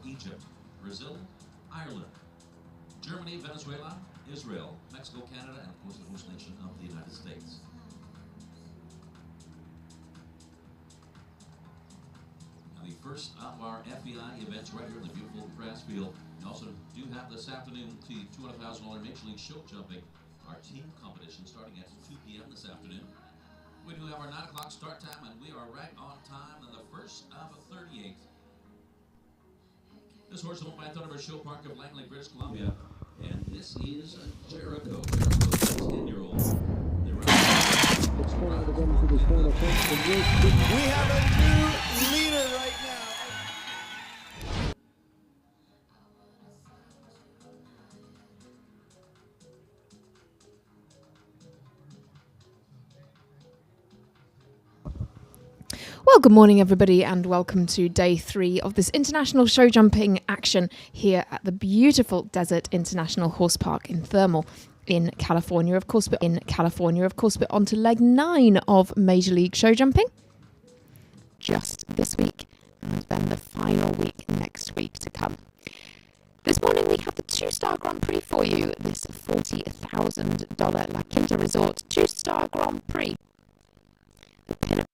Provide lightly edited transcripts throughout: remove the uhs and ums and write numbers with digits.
Egypt, Brazil, Ireland, Germany, Venezuela, Israel, Mexico, Canada, and of course the host nation of the United States. Now the first of our FBI events right here in the beautiful grass field. We also do have this afternoon the $200,000 Major League Show Jumping, our team competition starting at 2 p.m. this afternoon. We do have our 9 o'clock start time, and we are right on time in the first of 38. This horse is owned by Thunderbird Show Park of Langley, British Columbia, and this is Jericho. Jericho's a 10-year-old. We have a new leader right now. Well, good morning, everybody, and welcome to day 3 of this international show jumping action here at the beautiful Desert International Horse Park in Thermal in California. Of course, we're on to leg 9 of Major League Show Jumping just this week, and then the final week next week to come. This morning we have the 2-star Grand Prix for you, this $40,000 La Quinta Resort 2-star Grand Prix. The pinnacle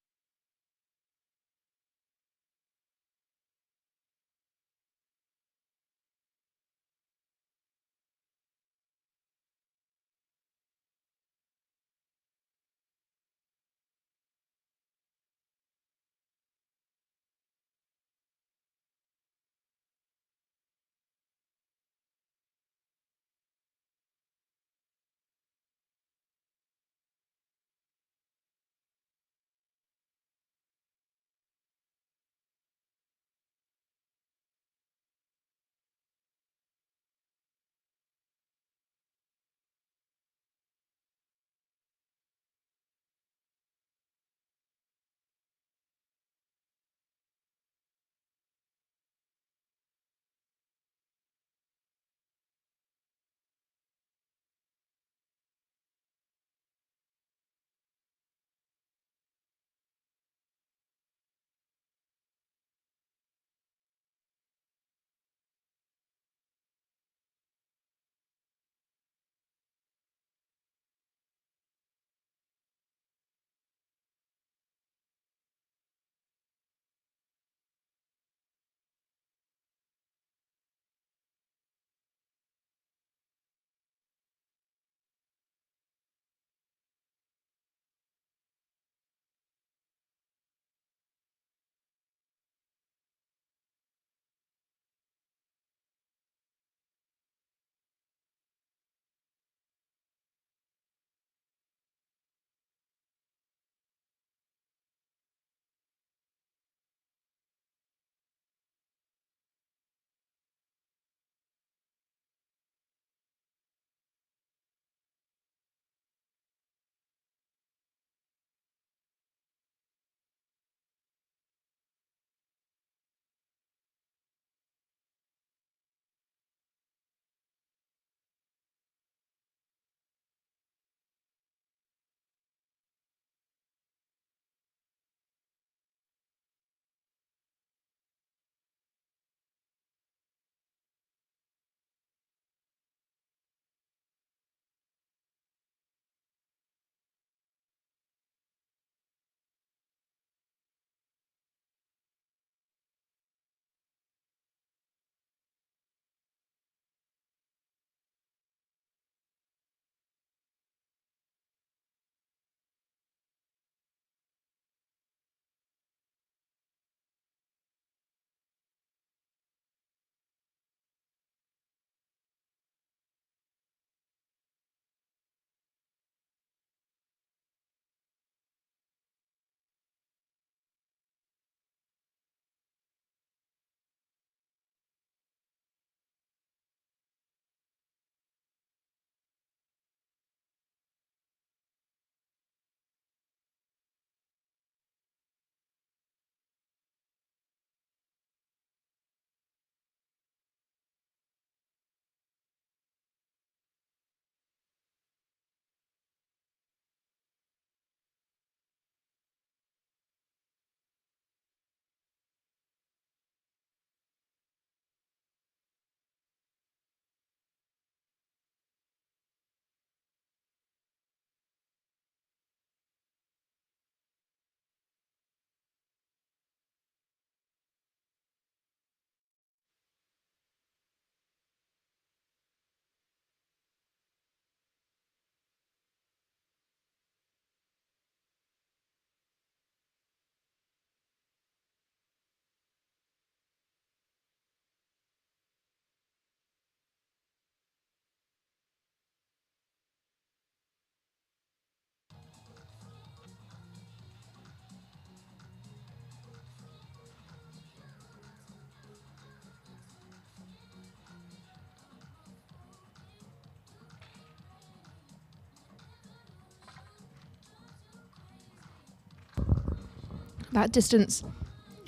That distance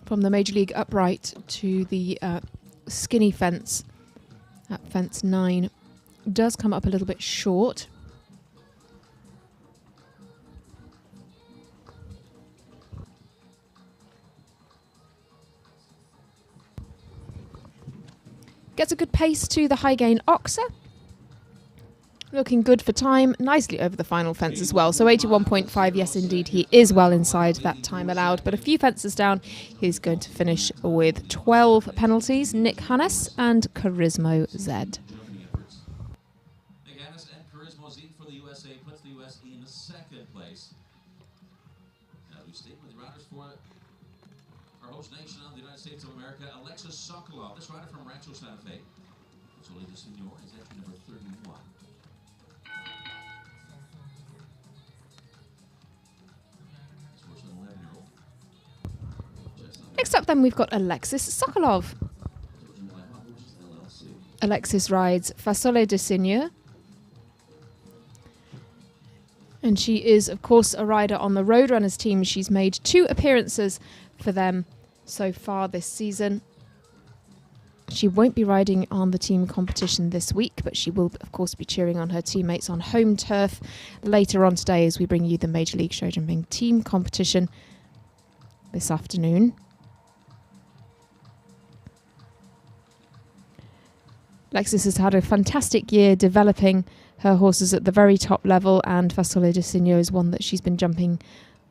from the Major League upright to the skinny fence at fence 9 does come up a little bit short. Gets a good pace to the high gain Oxer. Looking good for time, nicely over the final fence as well. So 81.5, yes indeed, he is well inside that time allowed. But a few fences down, he's going to finish with 12 penalties. Nick Hannes and Charismo Z. Nick Hannes and Charismo Z for the USA puts the US in second place. Now we stay with the riders for our host nation of the United States of America, Alexis Sokolov. This rider from Rancho Santa Fe. So ladies and senior is entry number 31. Next up then we've got Alexis Sokolov. Alexis rides Fasole de Seigneur. And she is of course a rider on the Roadrunners team. She's made 2 appearances for them so far this season. She won't be riding on the team competition this week, but she will of course be cheering on her teammates on home turf later on today as we bring you the Major League Show Jumping team competition this afternoon. Alexis has had a fantastic year developing her horses at the very top level, and Fasole de Seigneur is one that she's been jumping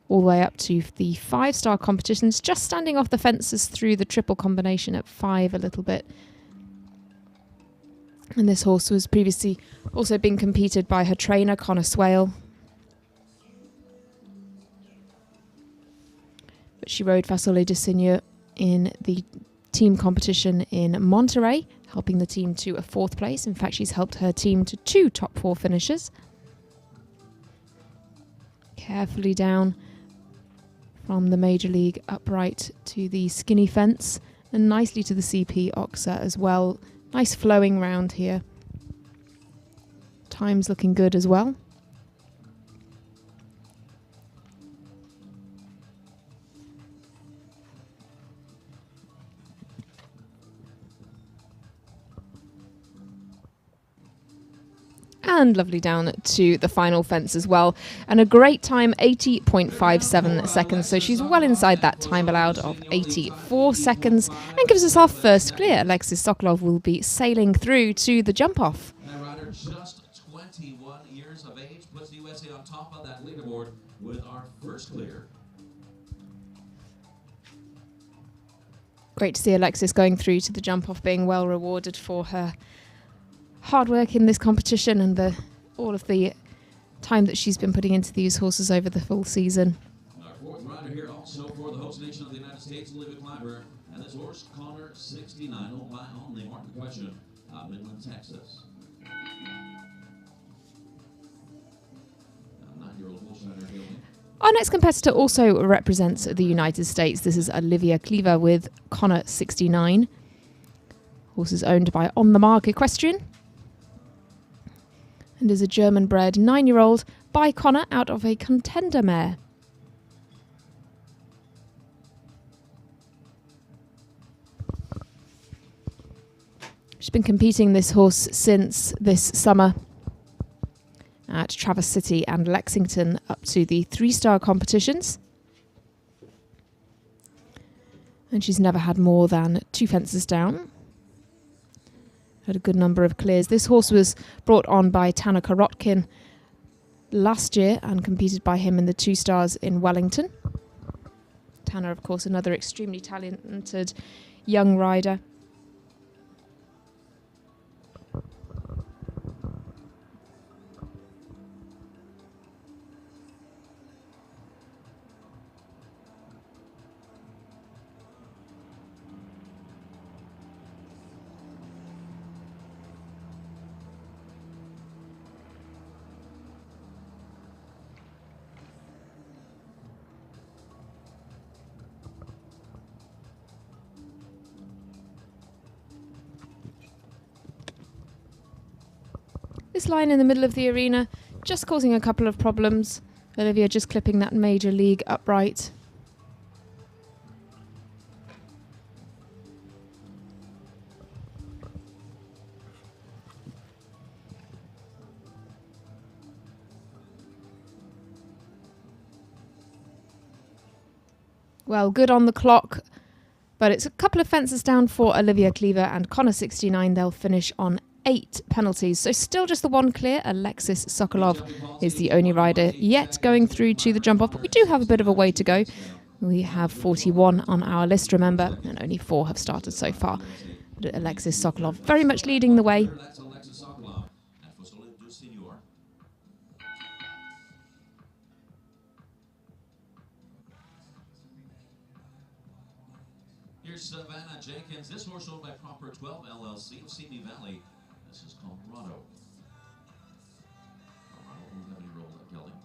all the way up to the 5-star competitions, just standing off the fences through the triple combination at 5 a little bit. And this horse was previously also being competed by her trainer, Connor Swale. But she rode Fasole de Seigneur in the team competition in Monterey, helping the team to a 4th place. In fact, she's helped her team to 2 top 4 finishes. Carefully down from the Major League upright to the skinny fence and nicely to the CP Oxer as well. Nice flowing round here. Time's looking good as well. And lovely down to the final fence as well. And a great time, 80.57 seconds. So she's well inside that time allowed of 84 seconds and gives us our first clear. Alexis Sokolov will be sailing through to the jump off. That rider, just 21 years of age, puts the USA on top of that leaderboard with our first clear. Great to see Alexis going through to the jump off, being well rewarded for her hard work in this competition and all of the time that she's been putting into these horses over the full season. Our 4th rider here also for the host nation of the United States, Olivia Clyburn, and this horse, Connor 69, owned by only Martin Question, Midland, Texas. 9-year-old horse rider here. Our next competitor also represents the United States. This is Olivia Cleaver with Connor 69. Horse is owned by On the Mark Equestrian and is a German-bred 9-year-old by Connor out of a contender mare. She's been competing this horse since this summer at Traverse City and Lexington up to the 3-star competitions. And she's never had more than 2 fences down. Had a good number of clears. This horse was brought on by Tanner Korotkin last year and competed by him in the 2 stars in Wellington. Tanner, of course, another extremely talented young rider. This line in the middle of the arena just causing a couple of problems. Olivia just clipping that Major League upright. Well, good on the clock, but it's a couple of fences down for Olivia Cleaver and Connor 69. They'll finish on 8 penalties. So still just the one clear. Alexis Sokolov is the only rider yet going through to the jump off, but we do have a bit of a way to go. We have 41 on our list, remember, and only 4 have started so far. But Alexis Sokolov very much leading the way. Here's Savannah Jenkins. This horse owned by Proper 12 LLC of Simi Valley. This is Colorado. Colorado will have any role at gelding.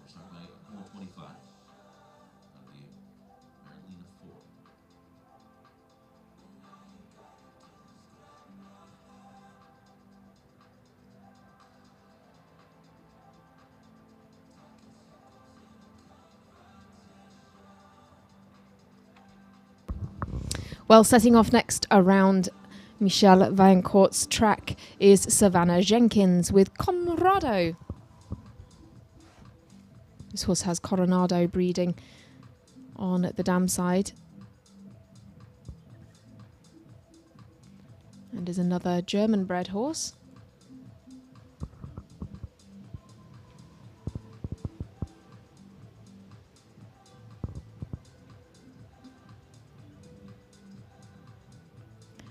We're starting by 125. That'll be Marilena 4. Well, setting off next around Michel Vaillancourt's track is Savannah Jenkins with Coronado. This horse has Coronado breeding on the dam side. And is another German bred horse.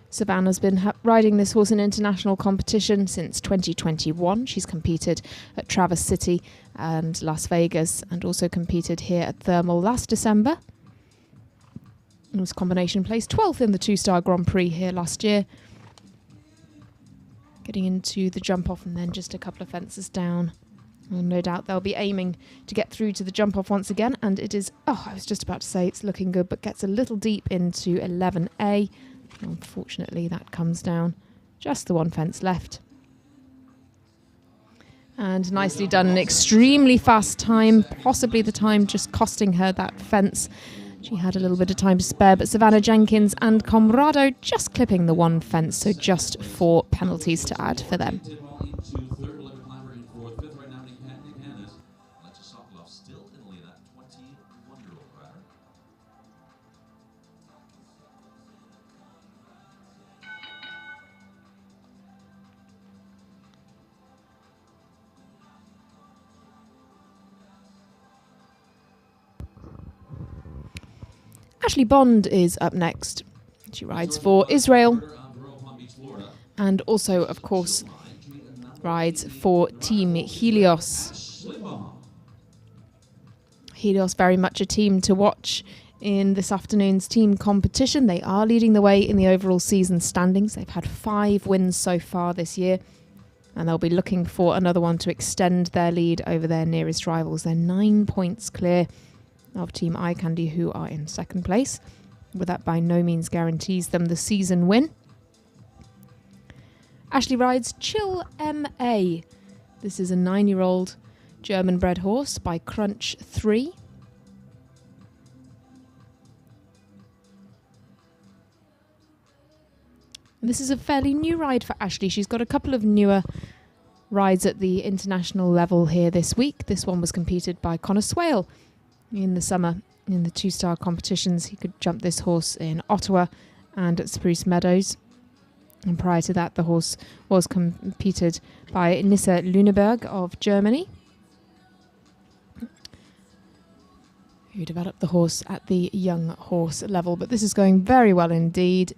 Savannah's been riding this horse in international competition since 2021. She's competed at Traverse City and Las Vegas and also competed here at Thermal last December. It was combination placed 12th in the 2-star Grand Prix here last year. Getting into the jump off and then just a couple of fences down. And no doubt they'll be aiming to get through to the jump off once again. And it is, I was just about to say it's looking good, but gets a little deep into 11A. Unfortunately, that comes down. Just the one fence left. And nicely done. An extremely fast time. Possibly the time just costing her that fence. She had a little bit of time to spare, but Savannah Jenkins and Comrado just clipping the one fence. So just 4 penalties to add for them. Ashley Bond is up next. She rides for Israel and also, of course, rides for Team Helios. Helios very much a team to watch in this afternoon's team competition. They are leading the way in the overall season standings. They've had 5 wins so far this year, and they'll be looking for another one to extend their lead over their nearest rivals. They're 9 points clear of Team Eye Candy, who are in second place, but that by no means guarantees them the season win. Ashley rides Chill MA. This is a 9-year-old German bred horse by Crunch 3. And this is a fairly new ride for Ashley. She's got a couple of newer rides at the international level here this week. This one was competed by Connor Swale in the summer in the 2-star competitions. He could jump this horse in Ottawa and at Spruce Meadows. And prior to that, the horse was competed by Nissa Lüneberg of Germany, who developed the horse at the young horse level. But this is going very well indeed.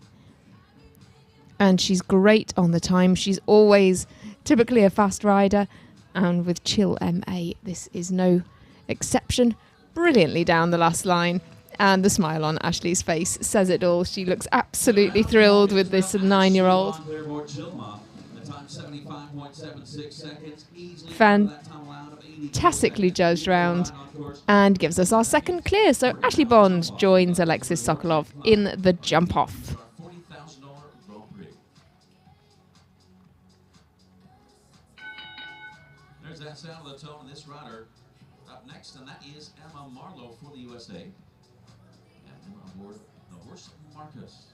And she's great on the time. She's always typically a fast rider. And with Chill MA, this is no exception. Brilliantly down the last line, and the smile on Ashley's face says it all. She looks absolutely thrilled with this 9-year-old. Fantastically judged round and gives us our second clear. So Ashley Bond joins Alexis Sokolov in the jump off. There's that sound of the tone of this rider. Up next, and that is Emma Marlowe for the USA. And Emma aboard the horse Marcus.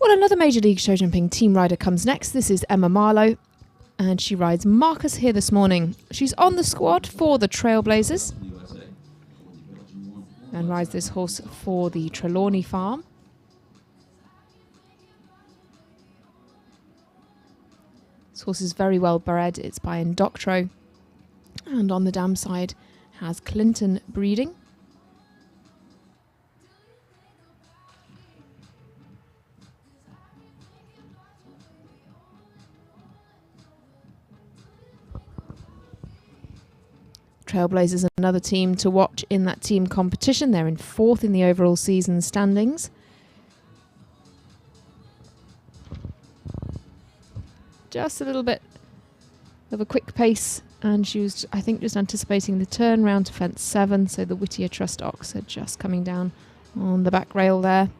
Well, another Major League Show Jumping team rider comes next. This is Emma Marlowe, and she rides Marcus here this morning. She's on the squad for the Trailblazers and rides this horse for the Trelawney Farm. This horse is very well bred. It's by Indoctro, and on the dam side has Clinton breeding. Trailblazers, another team to watch in that team competition. They're in 4th in the overall season standings. Just a little bit of a quick pace, and she was, I think, just anticipating the turn round to fence 7, so the Whittier Trust Ox are just coming down on the back rail there.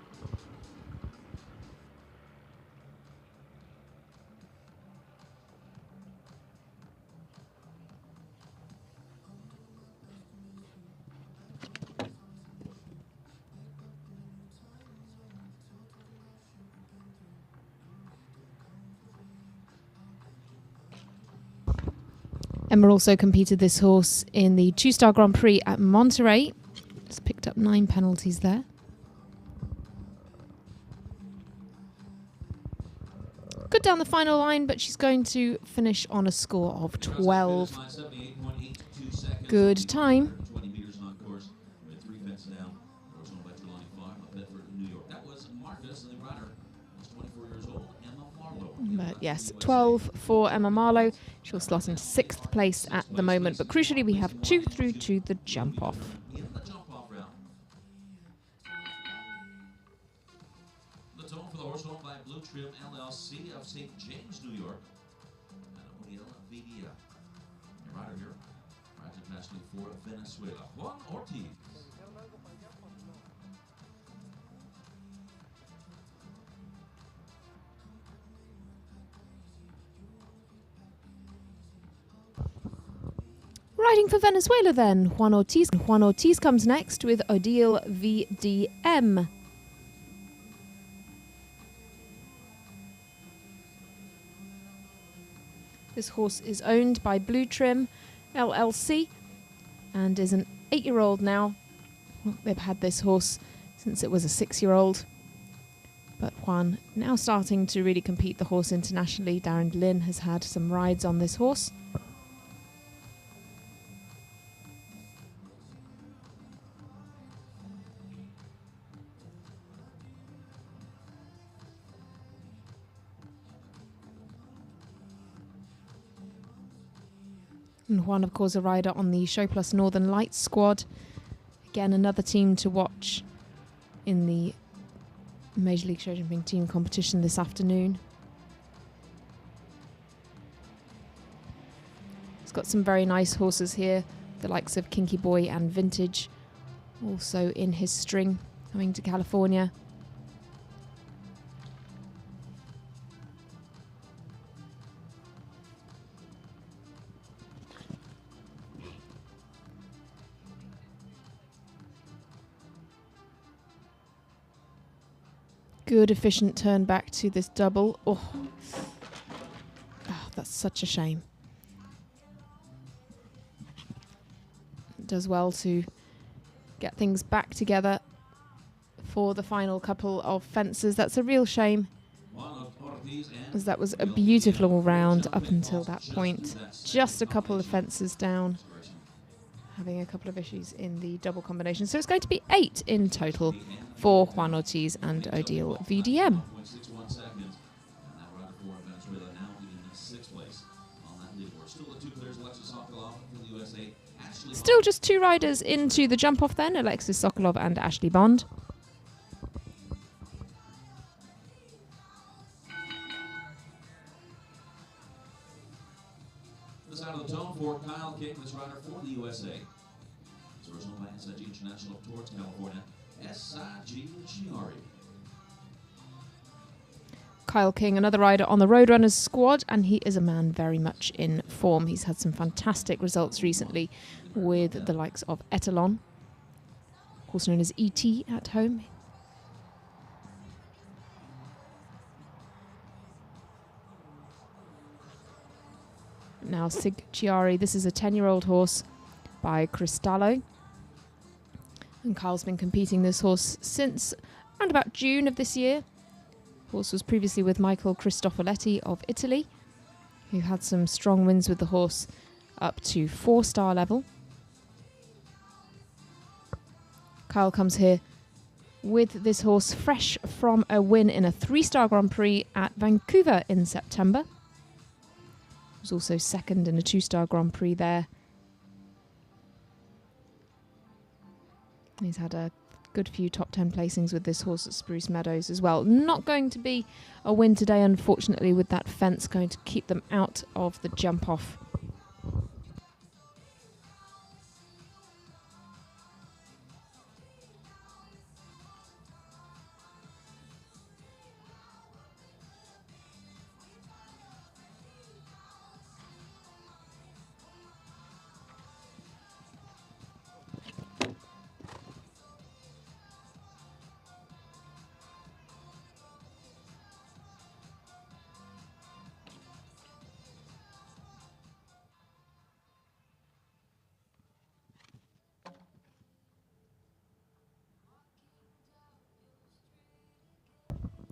Emma also competed this horse in the 2-star Grand Prix at Monterey. Just picked up 9 penalties there. Good down the final line, but she's going to finish on a score of 12. Good time. But yes, 12 for Emma Marlowe. She'll slot into 6th place at the moment. But crucially, we have 2 through to the jump-off. The tone for the horse owned by Blue Trim LLC of St. James, New York. And O'Neill VDF. The rider here rides internationally for Venezuela. Juan Ortiz. Riding for Venezuela then, Juan Ortiz. Juan Ortiz comes next with Odile VDM. This horse is owned by Blue Trim LLC and is an 8-year-old now. Well, they've had this horse since it was a 6-year-old. But Juan now starting to really compete the horse internationally. Darren Lynn has had some rides on this horse. And Juan, of course, a rider on the Show Plus Northern Lights squad. Again, another team to watch in the Major League Show Jumping team competition this afternoon. It's got some very nice horses here, the likes of Kinky Boy and Vintage, also in his string, coming to California. Good efficient turn back to this double. Oh, that's such a shame. It does well to get things back together for the final couple of fences. That's a real shame, as that was a beautiful round up until that point. Just a couple of fences down, having a couple of issues in the double combination. So it's going to be 8 in total for Juan Ortiz and Odile VDM. Still just 2 riders into the jump-off then, Alexis Sokolov and Ashley Bond. This out of the tone for Kyle King, this rider for the USA. This was owned by SIG International of Torrance, California. SIG Chiari. Kyle King, another rider on the Roadrunners squad, and he is a man very much in form. He's had some fantastic results recently with the likes of Etalon, also known as ET at home. now, Sig Chiari. This is a 10-year-old horse by Cristallo. And Kyle's been competing this horse since around about June of this year. Horse was previously with Michael Cristofoletti of Italy, who had some strong wins with the horse up to 4-star level. Kyle comes here with this horse fresh from a win in a 3-star Grand Prix at Vancouver in September. Was also second in a 2-star Grand Prix there. He's had a good few top 10 placings with this horse at Spruce Meadows as well. Not going to be a win today, unfortunately, with that fence going to keep them out of the jump off.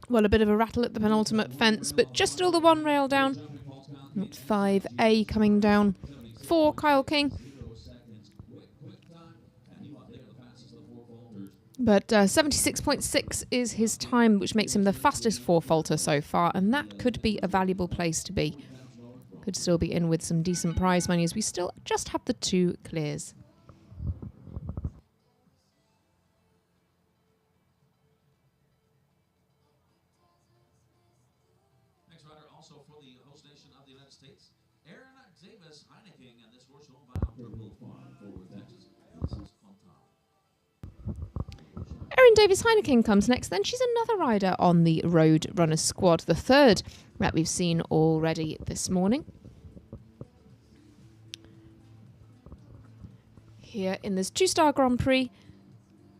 Well, a bit of a rattle at the penultimate fence, but just still the one rail down. 5A coming down for Kyle King. But 76.6 is his time, which makes him the fastest four-faulter so far, and that could be a valuable place to be. Could still be in with some decent prize money as we still just have the 2 clears. Also for the host nation of the United States, Aaron Davis Heineken, and this horse owned by Purple Farm for Texas. This is Erin Davis Heineken comes next. Then she's another rider on the Road Runners squad, the 3rd that we've seen already this morning. Here in this 2-star Grand Prix,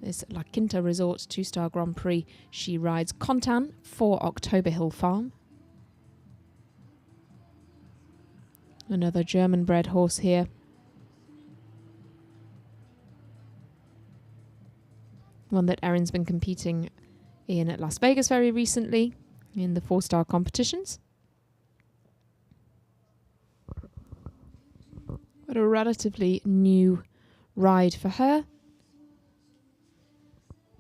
this La Quinta Resort 2-star Grand Prix, she rides Contan for October Hill Farm. Another German-bred horse here. One that Erin's been competing in at Las Vegas very recently in the 4-star competitions. But a relatively new ride for her.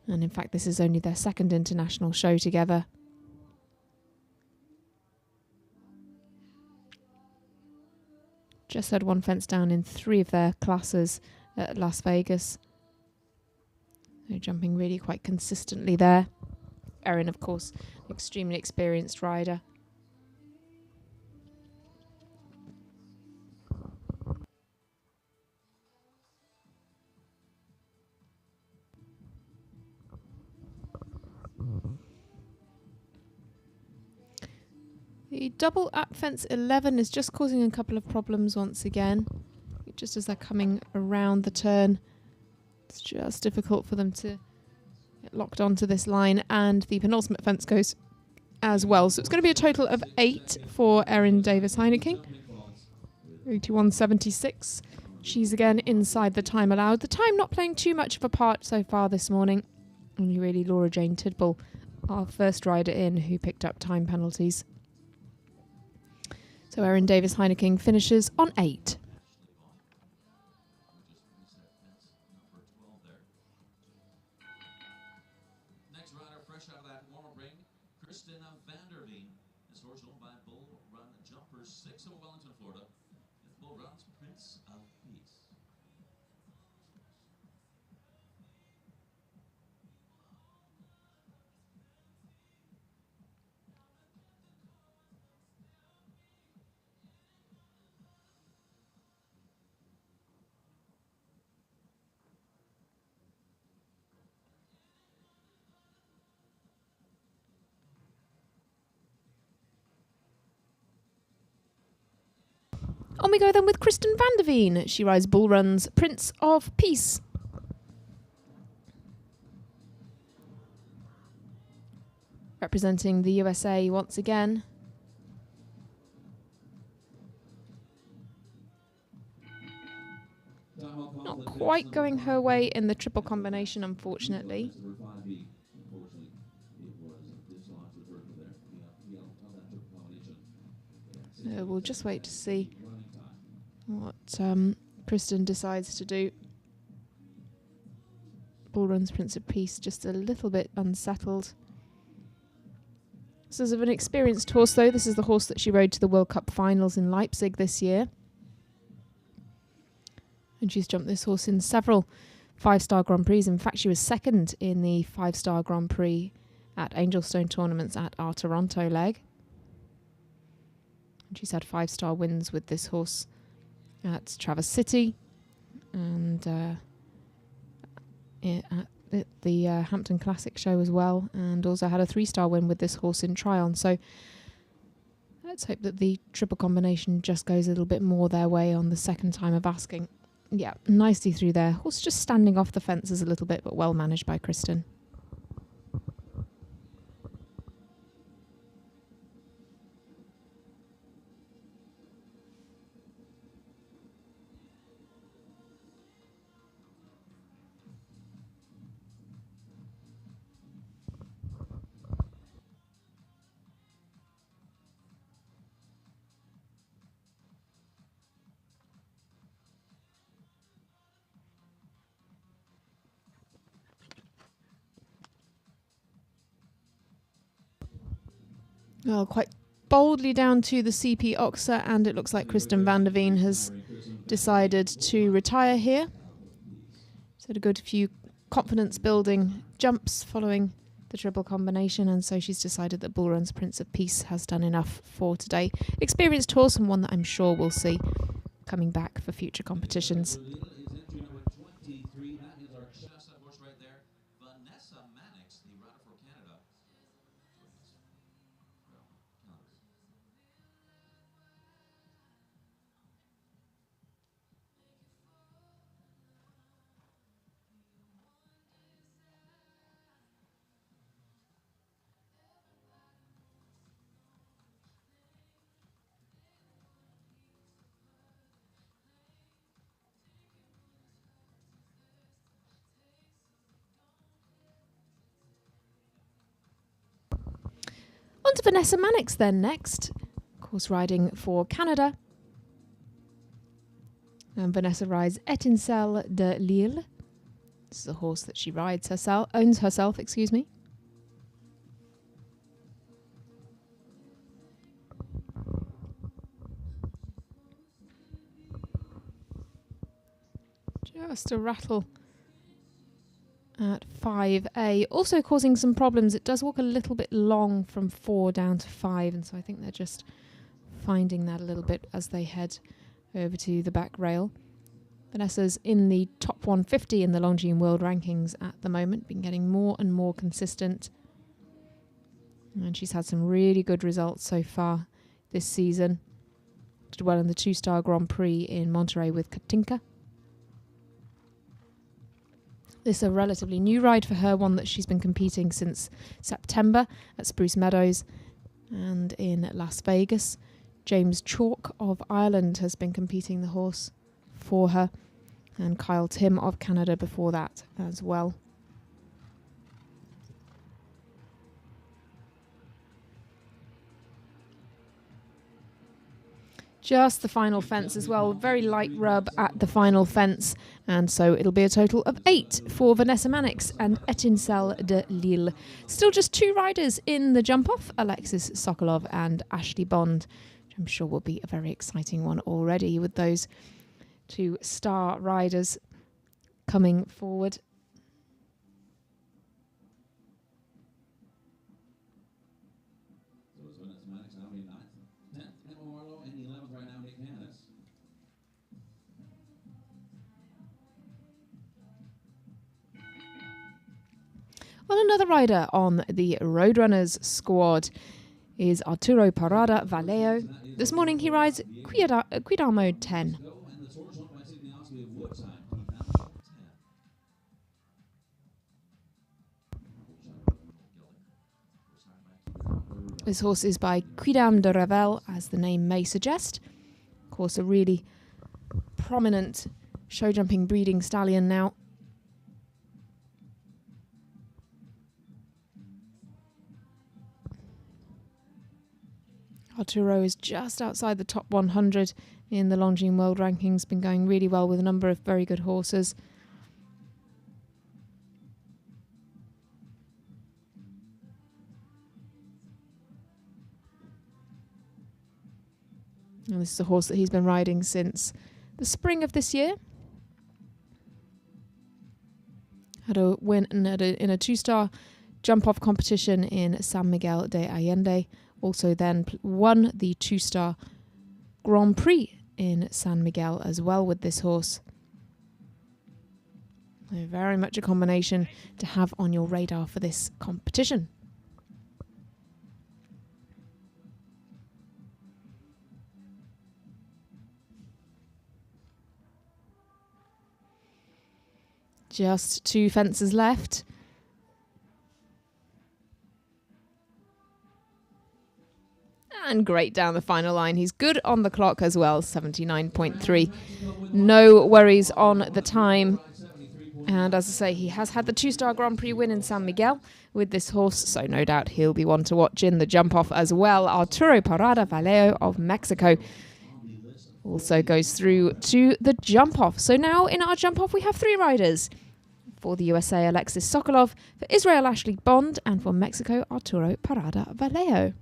And in fact, this is only their 2nd international show together. Just had 1 fence down in 3 of their classes at Las Vegas. They're jumping really quite consistently there. Erin, of course, an extremely experienced rider. The double at fence 11 is just causing a couple of problems once again. Just as they're coming around the turn, it's just difficult for them to get locked onto this line, and the penultimate fence goes as well. So it's going to be a total of 8 for Erin Davis Heineken. 81.76. She's again inside the time allowed. The time not playing too much of a part so far this morning. Only really Laura Jane Tidball, our first rider in, who picked up time penalties. So Erin Davis Heineken finishes on 8. Next rider, fresh out of that warm-up ring, Kristen Vanderveen. This horse owned by Bull Run Jumpers 6 of Wellington, Florida. And Bull Run's Prince of Peace. On we go then with Kristen Vanderveen. She rides Bull Run's Prince of Peace. Representing the USA once again. quite going her way in the triple combination, unfortunately. We'll just wait to see what Kristen decides to do. Bull Run's Prince of Peace just a little bit unsettled. This is of an experienced horse, though. This is the horse that she rode to the World Cup finals in Leipzig this year. And she's jumped this horse in several 5-star Grand Prix. In fact, she was second in the 5-star Grand Prix at Angelstone tournaments at our Toronto leg. And she's had 5-star wins with this horse at Traverse City and at the Hampton Classic show as well, and also had a 3-star win with this horse in Tryon. So let's hope that the triple combination just goes a little bit more their way on the second time of asking. Yeah, nicely through there. Horse just standing off the fences a little bit, but well managed by Kristen. Well, quite boldly down to the CP Oxer, and it looks like Kristen van der Veen has decided to retire here. She's had a good few confidence-building jumps following the triple combination, and so she's decided that Bull Run's Prince of Peace has done enough for today. Experienced horse, and one that I'm sure we'll see coming back for future competitions. On to Vanessa Mannix then next, of course riding for Canada. And Vanessa rides Etincelle de Lille. This is a horse that she owns herself, excuse me. Just a rattle at 5A, also causing some problems. It does walk a little bit long from 4 down to 5, and so I think they're just finding that a little bit as they head over to the back rail. Vanessa's in the top 150 in the Longines World Rankings at the moment, been getting more and more consistent, and she's had some really good results so far this season. Did well in the 2-star Grand Prix in Monterey with Katinka. This is a relatively new ride for her, one that she's been competing since September at Spruce Meadows and in Las Vegas. James Chalk of Ireland has been competing the horse for her, and Kyle Tim of Canada before that as well. Just the final fence as well, very light rub at the final fence, and so it'll be a total of 8 for Vanessa Mannix and Etincelle de Lille. Still just 2 riders in the jump-off, Alexis Sokolov and Ashley Bond, which I'm sure will be a very exciting one already with those 2 star riders coming forward. Well, another rider on the Roadrunners squad is Arturo Parada Vallejo. This morning he rides Quidar Mode 10. This horse is by Quidam de Revel, as the name may suggest. Of course, a really prominent show jumping breeding stallion now. Arturo is just outside the top 100 in the Longines World Rankings, been going really well with a number of very good horses. And this is a horse that he's been riding since the spring of this year. Had a win in a 2-star jump-off competition in San Miguel de Allende. Also then won the 2-star Grand Prix in San Miguel as well with this horse. So very much a combination to have on your radar for this competition. Just 2 fences left. And great down the final line. He's good on the clock as well, 79.3. No worries on the time. And as I say, he has had the 2-star Grand Prix win in San Miguel with this horse, so no doubt he'll be one to watch in the jump-off as well. Arturo Parada Vallejo of Mexico also goes through to the jump-off. So now in our jump-off we have 3 riders. For the USA, Alexis Sokolov. For Israel, Ashley Bond. And for Mexico, Arturo Parada Vallejo.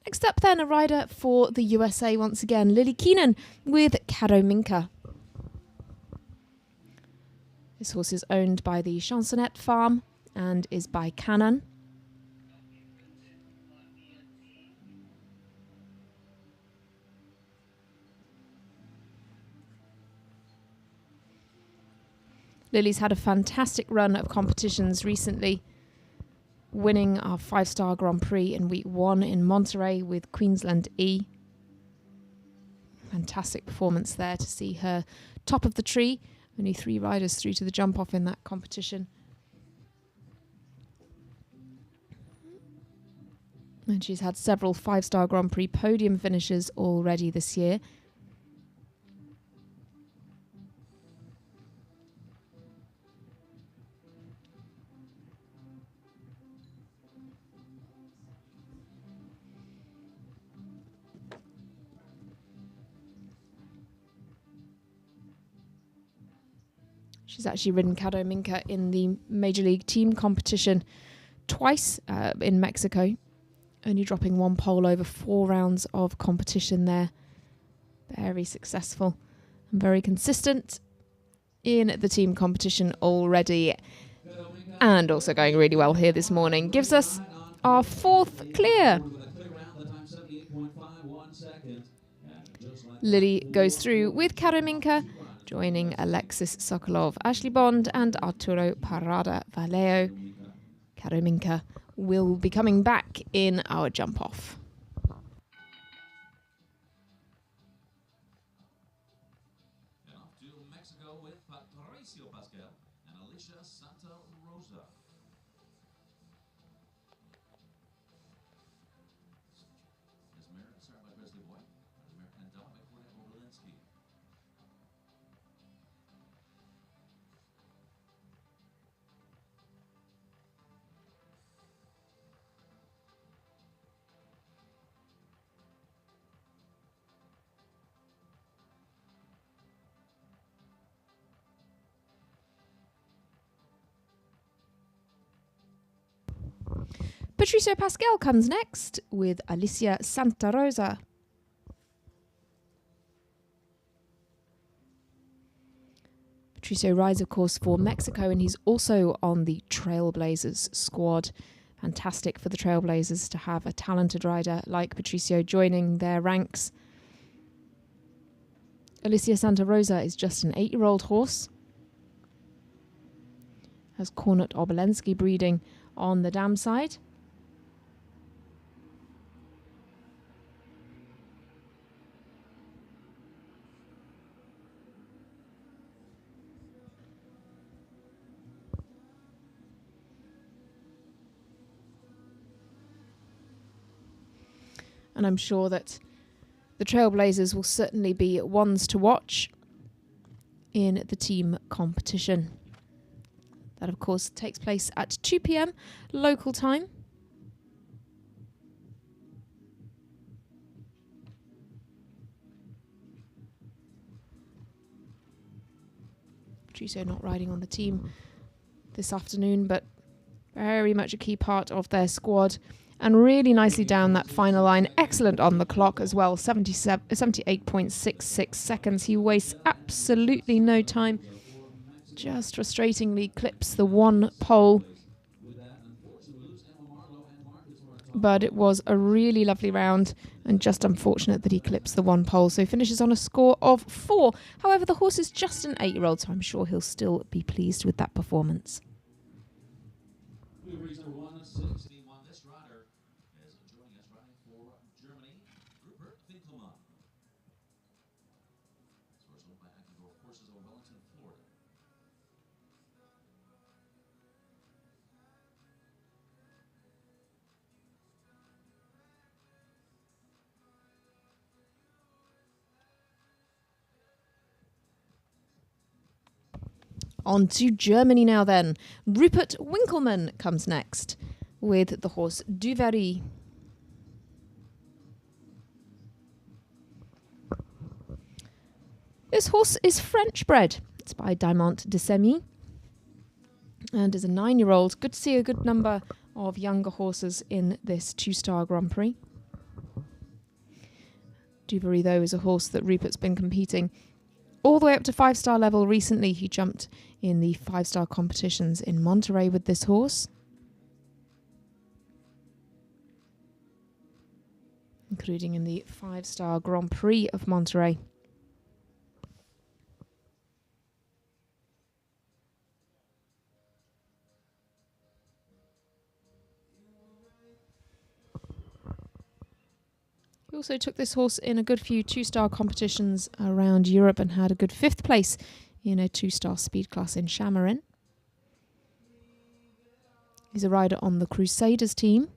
Next up then, a rider for the USA once again, Lily Keenan with Caro Minka. This horse is owned by the Chansonnette Farm and is by Canon. Lily's had a fantastic run of competitions recently, winning our 5-star Grand Prix in week 1 in Monterey with Queensland E. Fantastic performance there to see her top of the tree. Only 3 riders through to the jump-off in that competition. And she's had several 5-star Grand Prix podium finishes already this year. She's actually ridden Caro Minka in the Major League team competition twice in Mexico, only dropping 1 pole over 4 rounds of competition there. Very successful and very consistent in the team competition already, and also going really well here this morning. Gives us our 4th clear. Lily goes through with Caro Minka, joining Alexis Sokolov, Ashley Bond and Arturo Parada Vallejo. Caro Minka will be coming back in our jump-off. And off to Mexico with Patricio Pascal and Alicia Santa Rosa. Esmer, started by Presley Boyd. Esmer Candela by Cornel Oberlinski. Patricio Pascal comes next with Alicia Santa Rosa. Patricio rides, of course, for Mexico, and he's also on the Trailblazers squad. Fantastic for the Trailblazers to have a talented rider like Patricio joining their ranks. Alicia Santa Rosa is just an 8-year-old horse. Has Kornut Obolensky breeding on the dam side. And I'm sure that the Trailblazers will certainly be ones to watch in the team competition. That, of course, takes place at 2 p.m. local time. Patricio not riding on the team this afternoon, but very much a key part of their squad. And really nicely down that final line. Excellent on the clock as well. 78.66 seconds. He wastes absolutely no time. Just frustratingly clips the one pole. But it was a really lovely round and just unfortunate that he clips the one pole. So he finishes on a score of 4. However, the horse is just an 8-year-old, so I'm sure he'll still be pleased with that performance. On to Germany now then. Rupert Winkelmann comes next with the horse Duvery. This horse is French bred. It's by Diamant de Semy and is a 9-year-old. Good to see a good number of younger horses in this 2-star Grand Prix. Duvery, though, is a horse that Rupert's been competing all the way up to 5-star level recently. He jumped in the 5-star competitions in Monterey with this horse, including in the 5-star Grand Prix of Monterey. He also took this horse in a good few 2-star competitions around Europe and had a good 5th place in a 2-star speed class in Chamarin. He's a rider on the Crusaders team.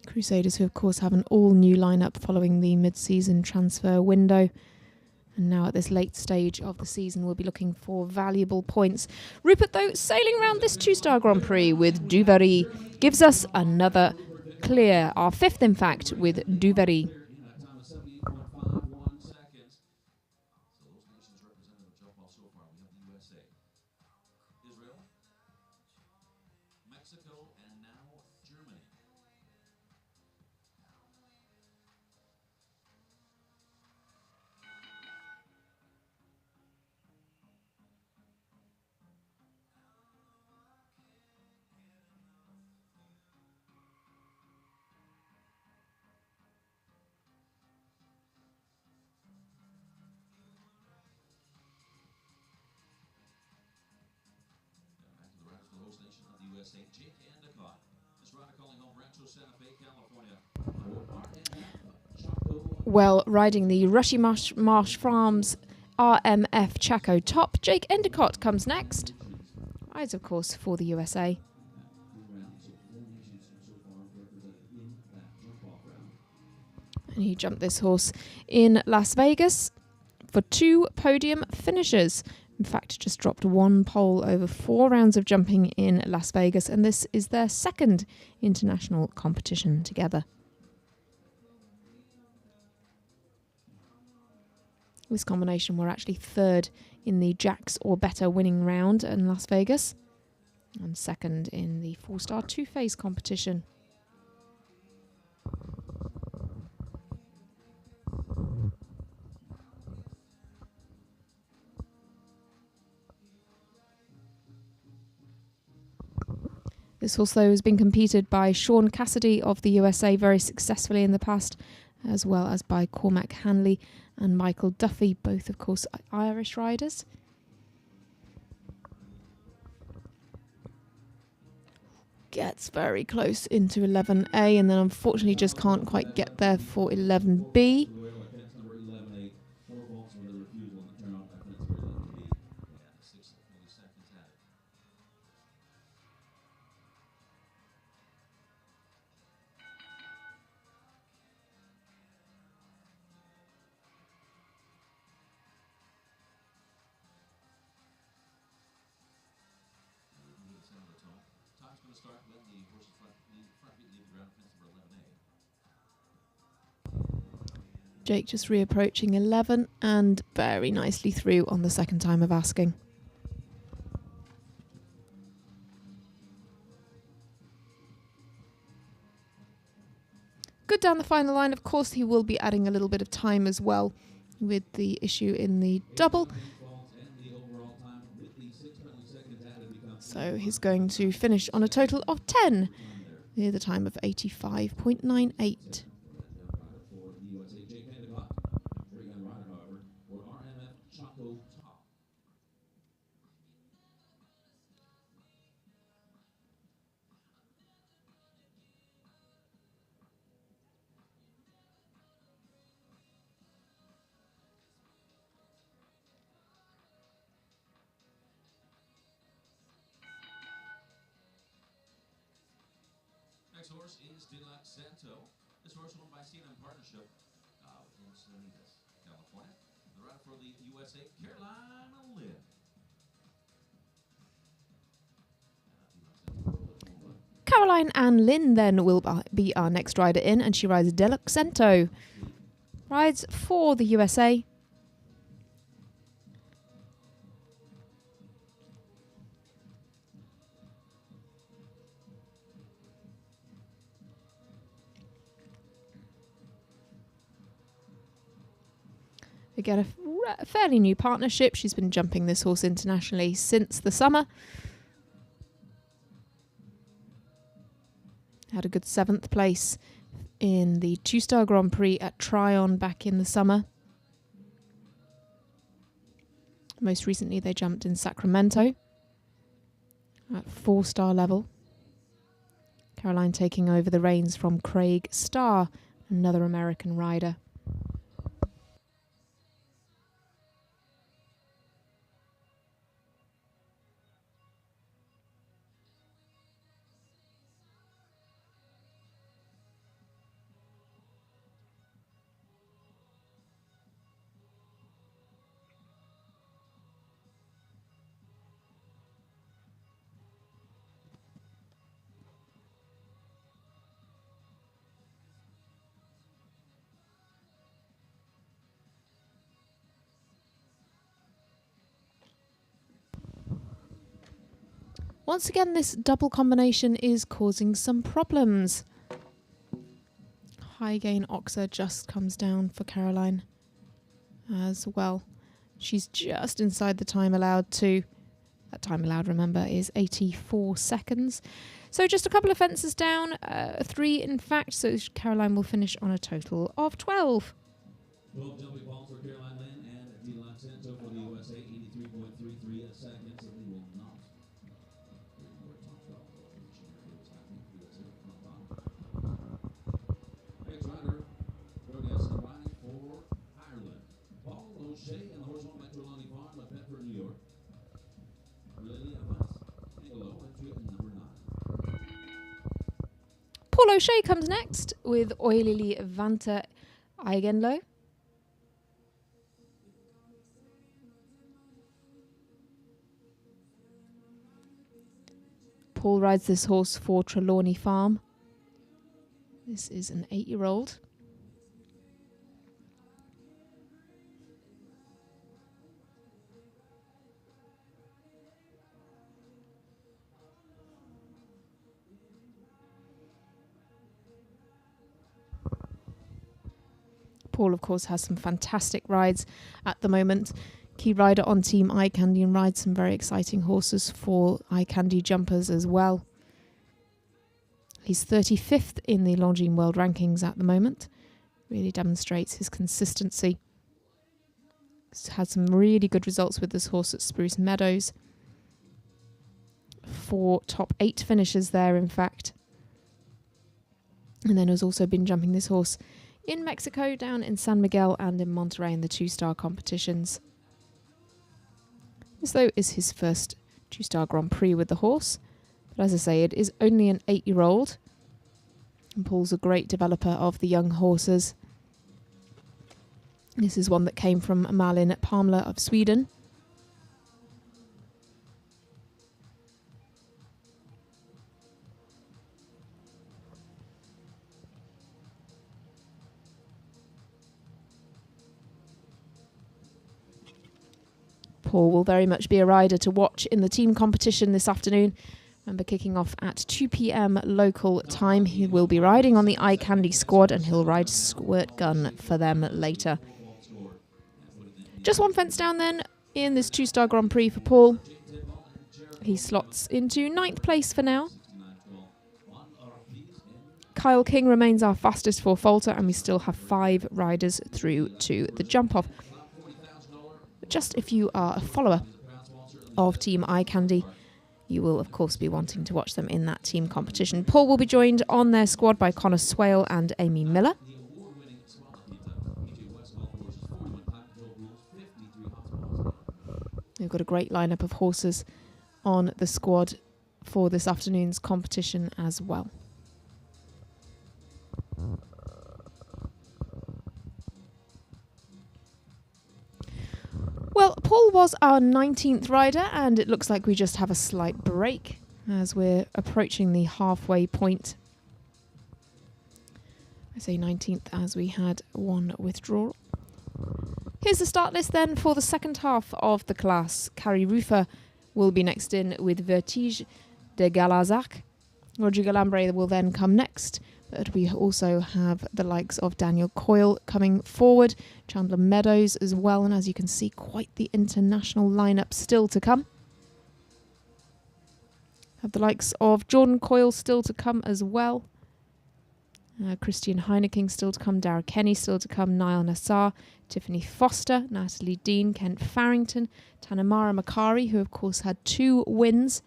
Crusaders, who of course have an all-new lineup following the mid-season transfer window. And now at this late stage of the season, we'll be looking for valuable points. Rupert, though, sailing around this 2-star Grand Prix with Duvery, gives us another clear. Our 5th, in fact, with Duvery. Mexico, and now Germany. Jake Endicott. This rider calling home Rancho Santa Fe, California. Well, riding the Rushy Marsh Farms RMF Chaco Top, Jake Endicott comes next. Rides, of course, for the USA. And he jumped this horse in Las Vegas for 2 podium finishes. In fact, just dropped 1 pole over 4 rounds of jumping in Las Vegas, and this is their 2nd international competition together. This combination were actually 3rd in the Jacks or Better winning round in Las Vegas. and second in the 4-star two-phase competition. This horse, though, has been competed by Sean Cassidy of the USA very successfully in the past, as well as by Cormac Hanley and Michael Duffy, both, of course, Irish riders. Gets very close into 11A and then unfortunately just can't quite get there for 11B. Jake just reapproaching 11 and very nicely through on the second time of asking. Good down the final line. Of course, he will be adding a little bit of time as well with the issue in the double. So he's going to finish on a total of 10, near the time of 85.98. Next horse is Santo. This horse won by CNN Partnership in Salinas, California. The rider for the USA, Caroline Lynn. Caroline Ann Lynn then will be our next rider in, and she rides Deluxento. Rides for the USA. Again, a fairly new partnership. She's been jumping this horse internationally since the summer. Had a good 7th place in the 2-star Grand Prix at Tryon back in the summer. Most recently, they jumped in Sacramento at 4-star level. Caroline taking over the reins from Craig Starr, another American rider. Once again, this double combination is causing some problems. High gain Oxer just comes down for Caroline as well. She's just inside the time allowed too. That time allowed, remember, is 84 seconds. So just a couple of fences down, 3 in fact, so Caroline will finish on a total of 12. 12 jumping balls for Caroline Lynn and Deluxento for the USA, 83.33 seconds, and we will not. Next rider, Rodez riding for Ireland. Paul O'Shea and the horse won by Trelawney Farm of Bedford, New York. Lily Evans, Angelo, entry at number 9. Paul O'Shea comes next with Oilily Vanta Eigenlo. Paul rides this horse for Trelawney Farm. This is an 8-year-old. Paul, of course, has some fantastic rides at the moment. Key rider on Team Eye Candy and rides some very exciting horses for Eye Candy jumpers as well. He's 35th in the Longines World Rankings at the moment. Really demonstrates his consistency. He's had some really good results with this horse at Spruce Meadows. 4 top 8 finishes there, in fact. And then has also been jumping this horse in Mexico, down in San Miguel and in Monterrey in the 2-star competitions. This, though, is his first 2-star Grand Prix with the horse. But as I say, it is only an 8-year-old. And Paul's a great developer of the young horses. This is one that came from Malin Palmler of Sweden. Paul will very much be a rider to watch in the team competition this afternoon. Remember, kicking off at 2 p.m. local time. He will be riding on the Eye Candy squad and he'll ride Squirt Gun for them later. Just one fence down then in this 2-star Grand Prix for Paul. He slots into 9th place for now. Kyle King remains our fastest 4-faulter and we still have 5 riders through to the jump-off. Just if you are a follower of Team Eye Candy, you will of course be wanting to watch them in that team competition. Paul will be joined on their squad by Connor Swale and Amy Miller. They've got a great lineup of horses on the squad for this afternoon's competition as well. Well, Paul was our 19th rider, and it looks like we just have a slight break as we're approaching the halfway point. I say 19th as we had one withdrawal. Here's the start list then for the second half of the class. Carrie Rufer will be next in with Vertige de Galazac. Roger Galambre will then come next. But we also have the likes of Daniel Coyle coming forward, Chandler Meadows as well, and as you can see, quite the international lineup still to come. Have the likes of Jordan Coyle still to come as well. Christian Heineken still to come, Dara Kenny still to come, Niall Nassar, Tiffany Foster, Natalie Dean, Kent Farrington, Tanamara Makari, who of course had 2 wins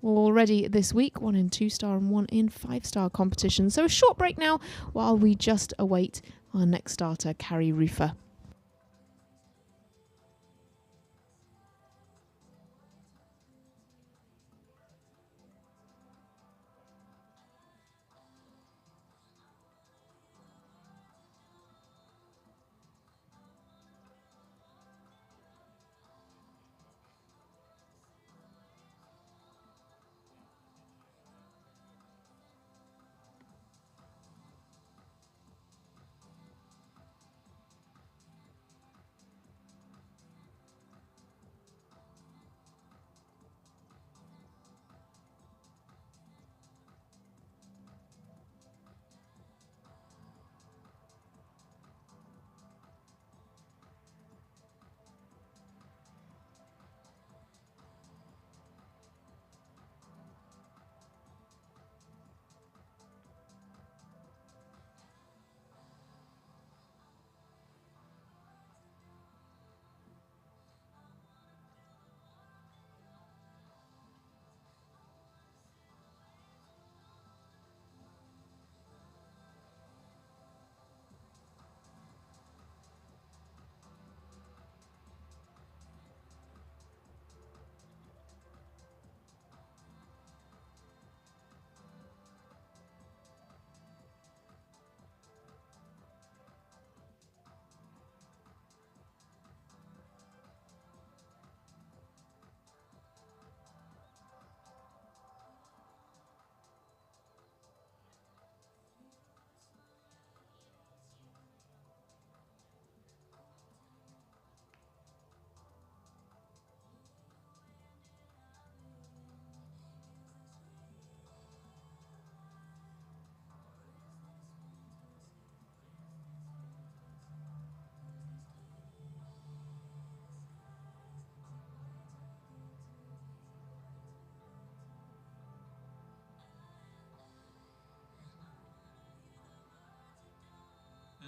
already this week, 1 in 2-star and 1 in 5-star competition. So a short break now while we just await our next starter, Carrie Rufer.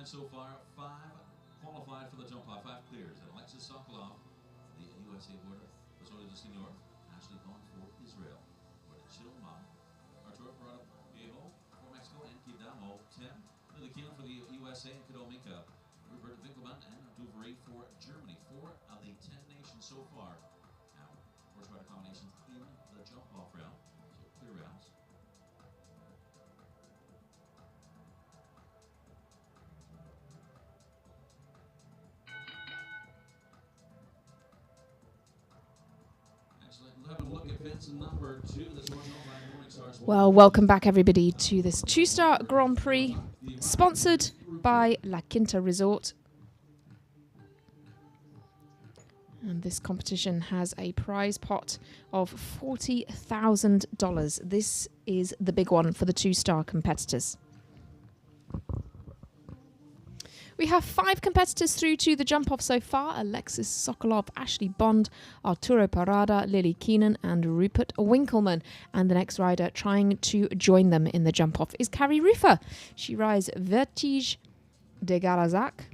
And so far, 5 qualified for the jump off, 5 clears. And Alexis Sokolov, the USA border, Osorio de Senor, Ashley Vaughn for Israel. For the Chilma, Arturo Parada Viejo for Mexico, and Kidamo 10. Lily Keelan for the USA, and Kadomika. Rupert Winkelmann and Duvry for Germany. 4 of the 10 nations so far. Now, horse rider combinations in the jump off round. So clear rounds. Well, welcome back everybody to this 2-star Grand Prix, sponsored by La Quinta Resort. And this competition has a prize pot of $40,000. This is the big one for the 2-star competitors. We have 5 competitors through to the jump-off so far. Alexis Sokolov, Ashley Bond, Arturo Parada, Lily Keenan and Rupert Winkelmann. And the next rider trying to join them in the jump-off is Carrie Rufer. She rides Vertige de Garazak.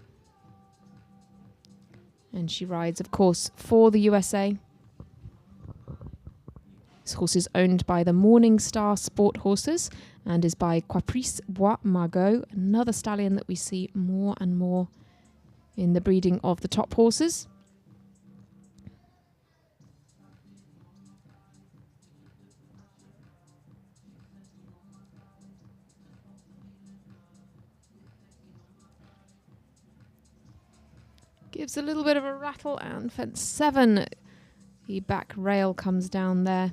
And she rides, of course, for the USA. This horse is owned by the Morning Star Sport Horses and is by Caprice Bois Margot, another stallion that we see more and more in the breeding of the top horses. Gives a little bit of a rattle, and fence 7. The back rail comes down there.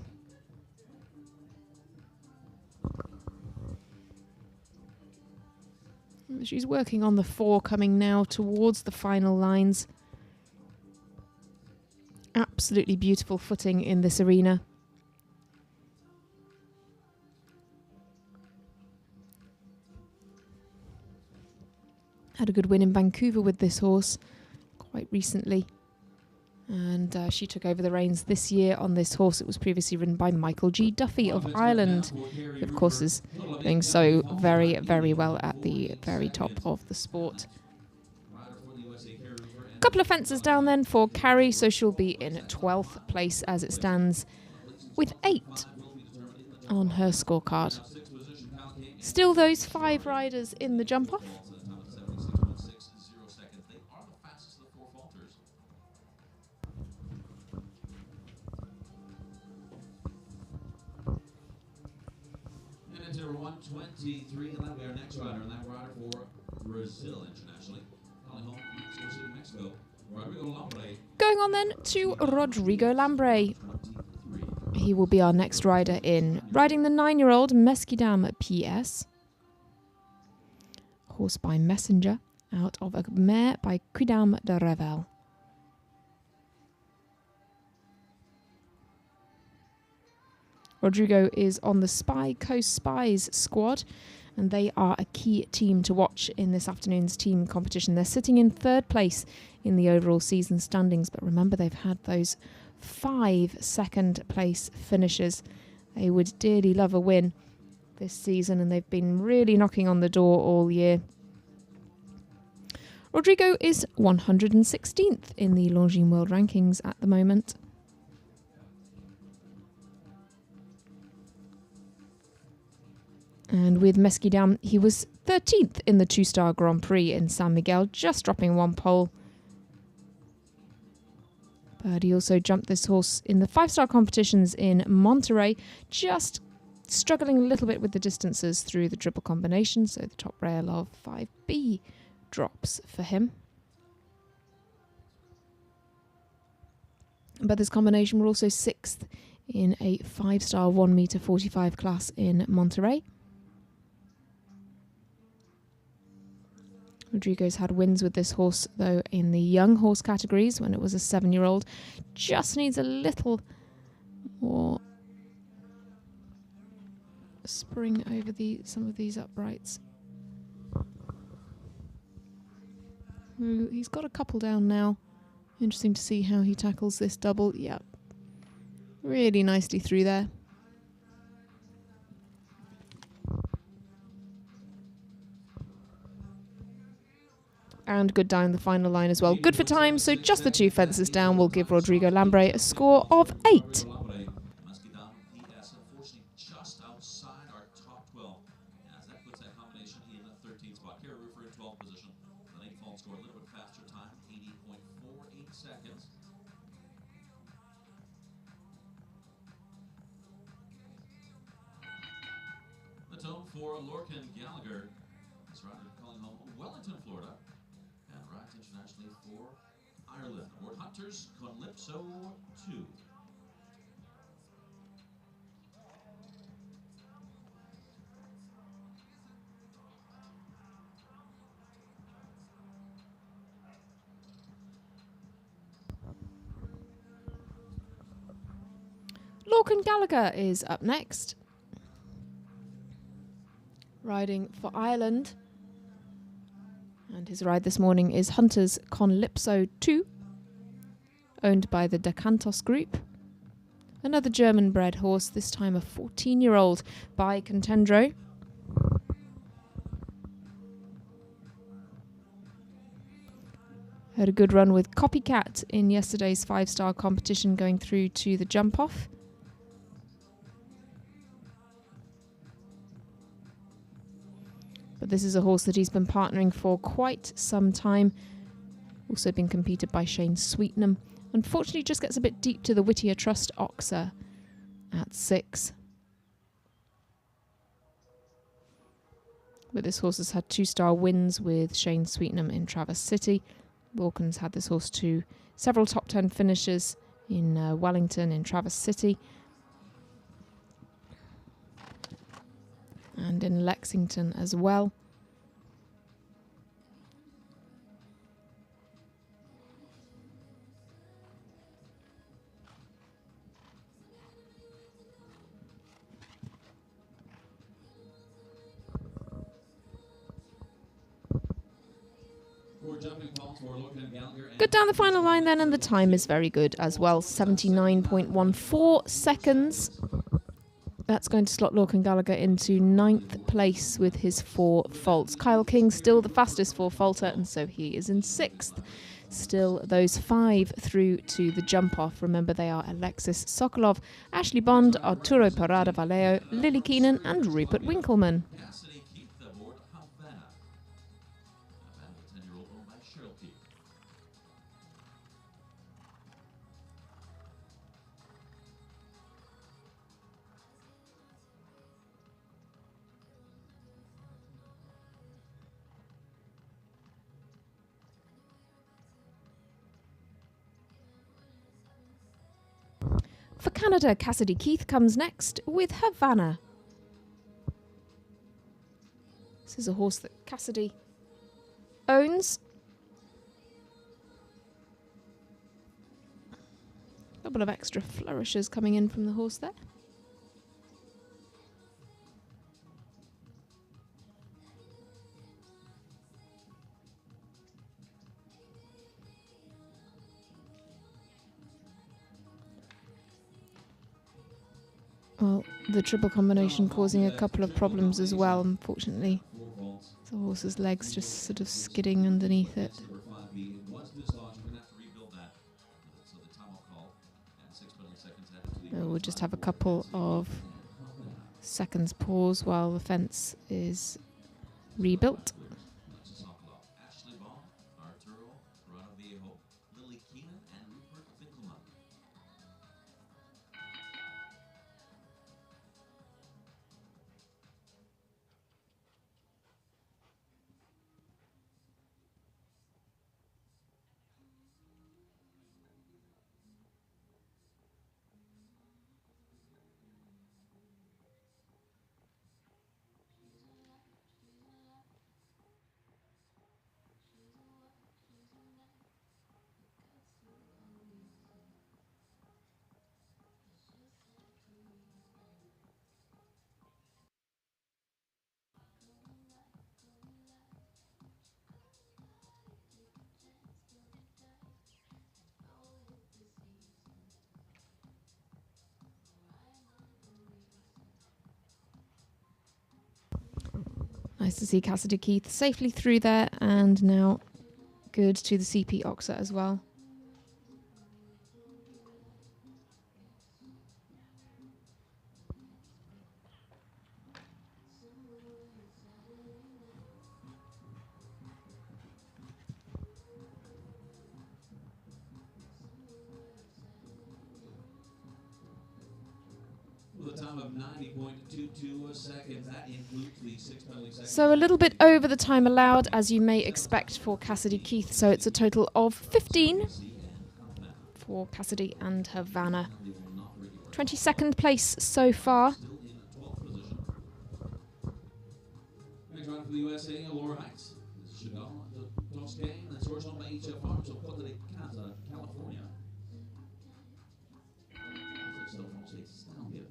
She's working on the 4, coming now towards the final lines. Absolutely beautiful footing in this arena. Had a good win in Vancouver with this horse quite recently. And she took over the reins this year on this horse. It was previously ridden by Michael G. Duffy of Ireland, who of course is doing so very, very well at the very top of the sport. A couple of fences down then for Carrie, so she'll be in 12th place as it stands with 8 on her scorecard. Still those 5 riders in the jump-off. Number 123, and that'll be our next rider, and that rider for Brazil internationally. Calling home Mexico, Rodrigo Lambre. Going on then to Rodrigo Lambre. He will be our next rider in, riding the 9-year-old Mesquidam PS. Horse by Messenger, out of a mare by Quidam de Revel. Rodrigo is on the Spy Coast Spies squad, and they are a key team to watch in this afternoon's team competition. They're sitting in 3rd place in the overall season standings, but remember they've had those 5 second-place finishers. They would dearly love a win this season, and they've been really knocking on the door all year. Rodrigo is 116th in the Longines World Rankings at the moment. And with Mesquidam, he was 13th in the 2-star Grand Prix in San Miguel, just dropping 1 pole. But he also jumped this horse in the 5-star competitions in Monterey, just struggling a little bit with the distances through the triple combination, so the top rail of 5B drops for him. But this combination were also 6th in a 5-star 1m45 class in Monterey. Rodrigo's had wins with this horse, though, in the young horse categories when it was a 7-year-old. Just needs a little more spring over some of these uprights. Ooh, he's got a couple down now. Interesting to see how he tackles this double. Yep. Really nicely through there. and good down the final line as well. Good for time, so just the 2 fences down will give Rodrigo Lambre a score of 8. Just outside our top 12, as that puts that combination in the 13th spot. Kara Roofer in 12th position. The 8 fault score a little bit faster time, 80.48 seconds. The tone for Lorcan Gallagher is rider calling home Wellington, Florida, and rides internationally for Ireland. Aboard Hunters Calypso 2. Lorcan Gallagher is up next, riding for Ireland, and his ride this morning is Hunters Calypso 2, owned by the Decantos Group. Another German-bred horse, this time a 14-year-old by Contendro. Had a good run with Copycat in yesterday's 5-star competition, going through to the jump-off. But this is a horse that he's been partnering for quite some time. Also been competed by Shane Sweetnam. Unfortunately, just gets a bit deep to the Whittier Trust Oxer at 6. But this horse has had 2-star wins with Shane Sweetnam in Traverse City. Lorcan's had this horse to several top 10 finishes in Wellington, in Traverse City, and in Lexington as well. Good down the final line then, and the time is very good as well, 79.14 seconds. That's going to slot Lorcan Gallagher into 9th place with his 4 faults. Kyle King still the fastest 4-faulter, and so he is in 6th. Still those 5 through to the jump-off. Remember, they are Alexis Sokolov, Ashley Bond, Arturo Parada Vallejo, Lily Keenan and Rupert Winkleman. For Canada, Cassidy Keith comes next with Havana. This is a horse that Cassidy owns. A couple of extra flourishes coming in from the horse there. Well, the triple combination causing a couple of problems as well, unfortunately. The horse's legs just sort of skidding underneath it. We'll just have a couple of seconds pause while the fence is rebuilt. Nice to see Cassidy Keith safely through there, and now Good to the CP Oxa as well. With a time of 90.22 seconds, that includes the 6 penalty seconds. So a little bit over the time allowed, as you may expect for Cassidy Keith. So it's a total of 15 for Cassidy and Havana. 22nd place so far. Still in 12th position. Next round for the USA, Laura Heights. This is Chicago, the toss game, that's horse owned by HF Farms of Costa de Casa, California. Still from State Stallion.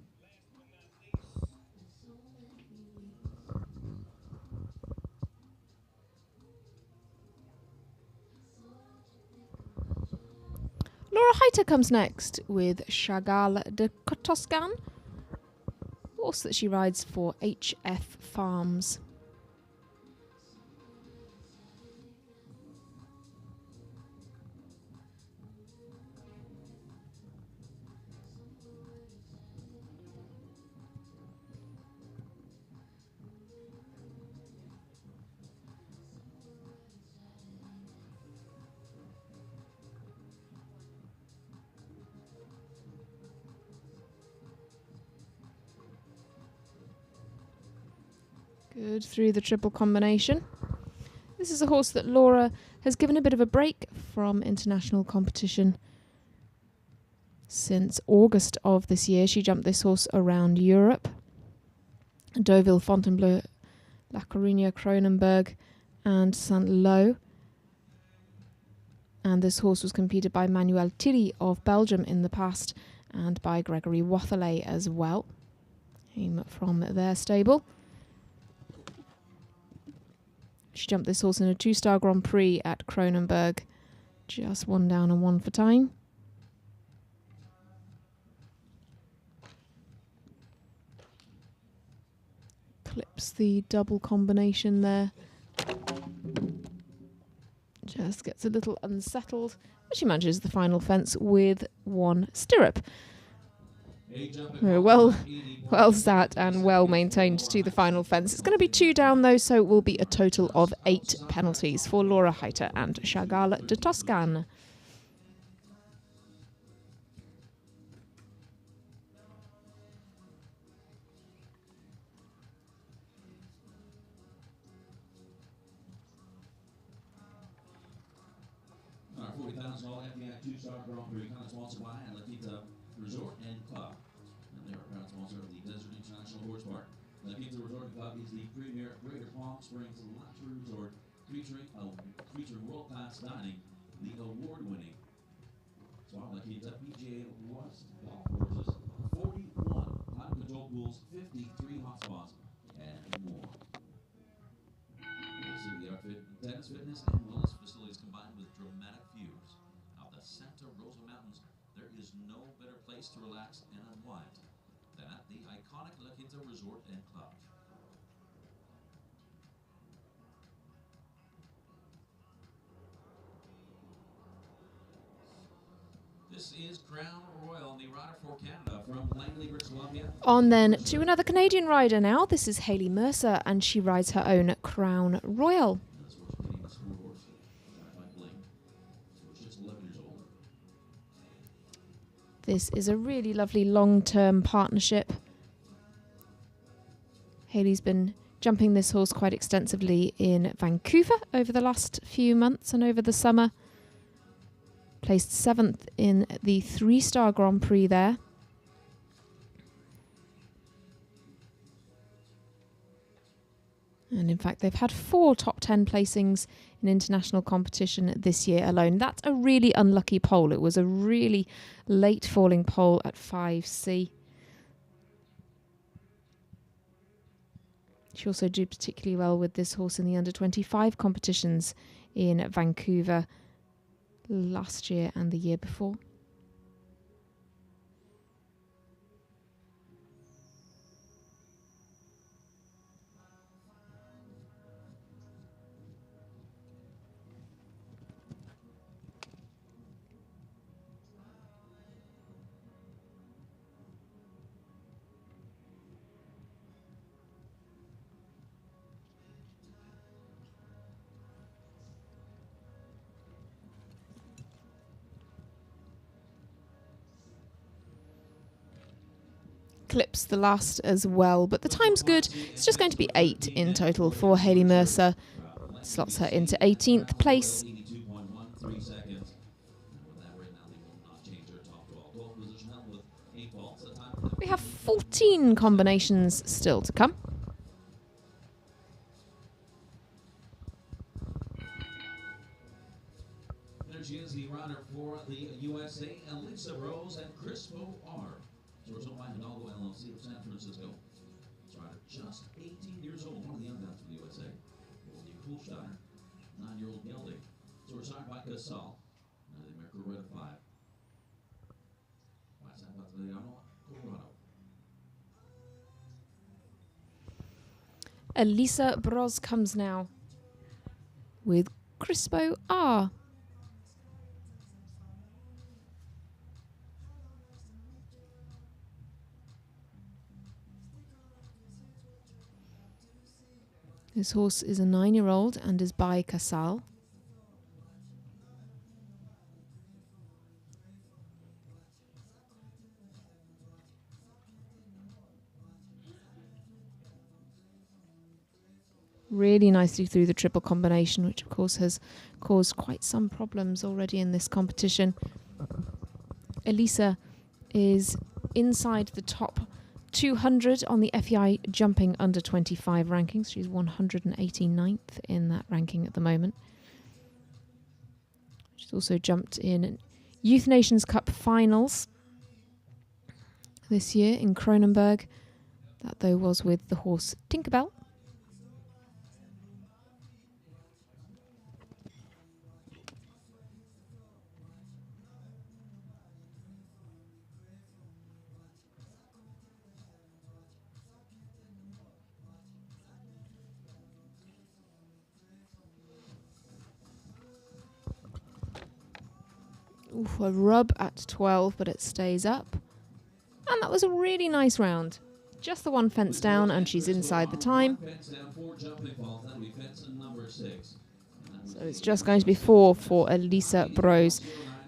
Laura Heiter comes next with Chagall de Toscan, horse that she rides for HF Farms. Good through the triple combination. This is a horse that Laura has given a bit of a break from international competition since August of this year. She jumped this horse around Europe. Deauville, Fontainebleau, La Coruña, Kronenberg and Saint-Lô. And this horse was competed by Manuel Thierry of Belgium in the past and by Gregory Watherley as well. Came from their stable. She jumped this horse in a 2-star Grand Prix at Kronenberg. Just 1 down and 1 for time. Clips the double combination there. Just gets a little unsettled. But she manages the final fence with 1 stirrup. Well sat and well maintained to the final fence. It's going to be 2 down though, so it will be a total of 8 penalties for Laura Heiter and Chagall de Toscan. Our $40,000 FBI 2-star Grand Prix kind of sponsored by Laquita Resort and Club. And they're a proud sponsor of the Desert International Horse Park. Laquita Resort and Club is the premier Greater Palm Springs luxury resort featuring world-class dining, the award-winning Laquita PGA West golf courses, 41 climate control pools, 53 hotspots, and more. State-of-the-art tennis, fitness, and wellness facilities combined with dramatic views of the Santa Rosa Mountains. There is no better place to relax and unwind than at the iconic La Quinta Resort and Club. This is Crown Royal, the rider for Canada from Langley, British Columbia. On then to another Canadian rider now. This is Hayley Mercer and she rides her own Crown Royal. This is a really lovely long-term partnership. Hayley's been jumping this horse quite extensively in Vancouver over the last few months and over the summer. Placed 7th in the 3-star Grand Prix there. And in fact, they've had 4 top 10 placings in international competition this year alone. That's a really unlucky pole. It was a really late falling pole at 5C. She also did particularly well with this horse in the under-25 competitions in Vancouver last year and the year before. clips the last as well, but the time's good. It's just going to be 8 in total for Hayley Mercer. Slots her into 18th place. We have 14 combinations still to come. There she is, the runner for the USA, Elisa Rose and Crispo R. Sourced by Hidalgo LLC of San Francisco. This rider just 18 years old, one of the young guns for the USA. Goldie Kuhlsteiner, 9-year-old gelding. Sourced by Casal, the American Red 5. Colorado. Elisa Bros comes now with Crispo R. This horse is a 9-year-old and is by Casal. Really nicely through the triple combination, which of course has caused quite some problems already in this competition. Elisa is inside the top 200 on the FEI jumping under 25 rankings. She's 189th in that ranking at the moment. She's also jumped in Youth Nations Cup finals this year in Kronenberg. That though was with the horse Tinkerbell. Oof, a rub at 12, but it stays up. And that was a really nice round. Just the one fence down, and she's inside the time. So it's just going to be 4 for Elisa Bros.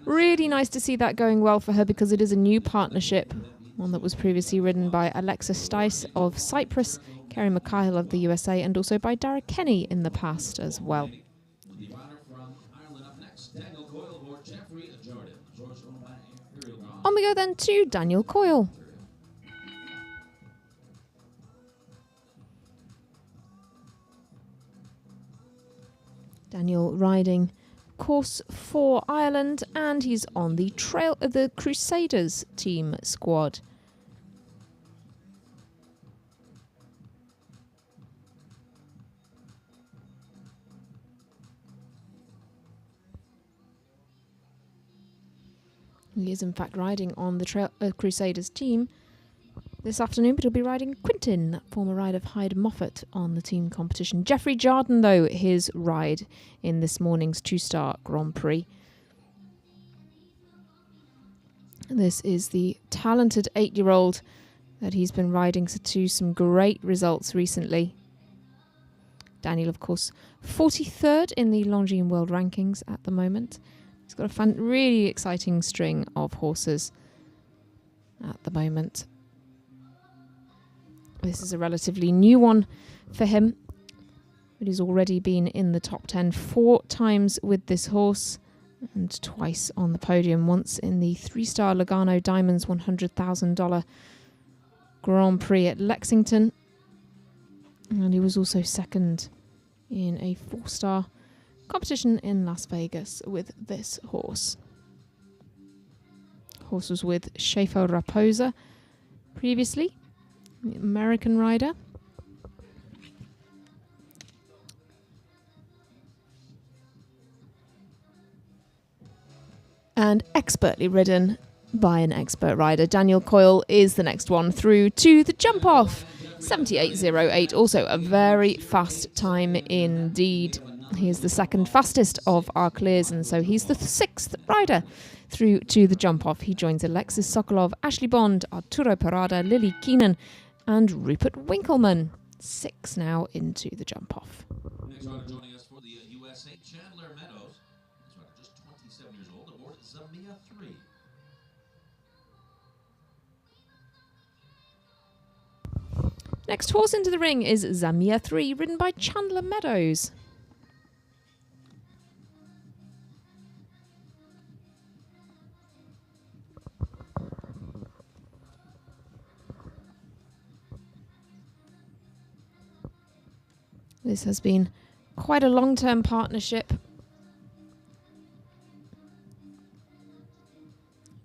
Really nice to see that going well for her, because it is a new partnership, one that was previously ridden by Alexa Stice of Cyprus, Kerry McKyle of the USA, and also by Dara Kenny in the past as well. On we go then to Daniel Coyle. Daniel riding course for Ireland, and he's on the Crusaders team squad. He is in fact riding on the Crusaders team this afternoon, but he'll be riding Quintin, former rider of Hyde Moffat, on the team competition. Jeffrey Jardine, though, his ride in this morning's 2-star Grand Prix. This is the talented 8-year-old that he's been riding to some great results recently. Daniel, of course, 43rd in the Longines World Rankings at the moment. He's got a really exciting string of horses at the moment. This is a relatively new one for him, but he's already been in the top 10 4 times with this horse, and twice on the podium, once in the 3-star Lugano Diamonds $100,000 Grand Prix at Lexington, and he was also second in a 4-star competition in Las Vegas with this horse. Horse was with Schaefer Raposa previously, the American rider. And expertly ridden by an expert rider. Daniel Coyle is the next one through to the jump off. 78.08, also a very fast time indeed. He is the second fastest of our clears, and so he's the 6th rider through to the jump-off. He joins Alexis Sokolov, Ashley Bond, Arturo Parada, Lily Keenan, and Rupert Winkleman. 6 now into the jump-off. Next rider joining us for the USA, Chandler Meadows. This rider just 27 years old, aboard Zamia 3. Next horse into the ring is Zamia 3, ridden by Chandler Meadows. This has been quite a long-term partnership.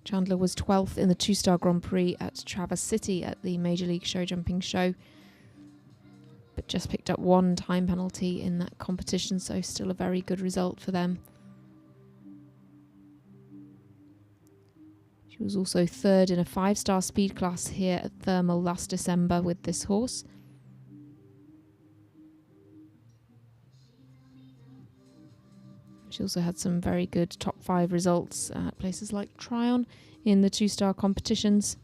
Chandler was 12th in the two-star Grand Prix at Traverse City at the Major League Show Jumping Show, but just picked up one time penalty in that competition, so still a very good result for them. She was also third in a 5-star speed class here at Thermal last December with this horse. She also had some very good top 5 results at places like Tryon in the 2-star competitions.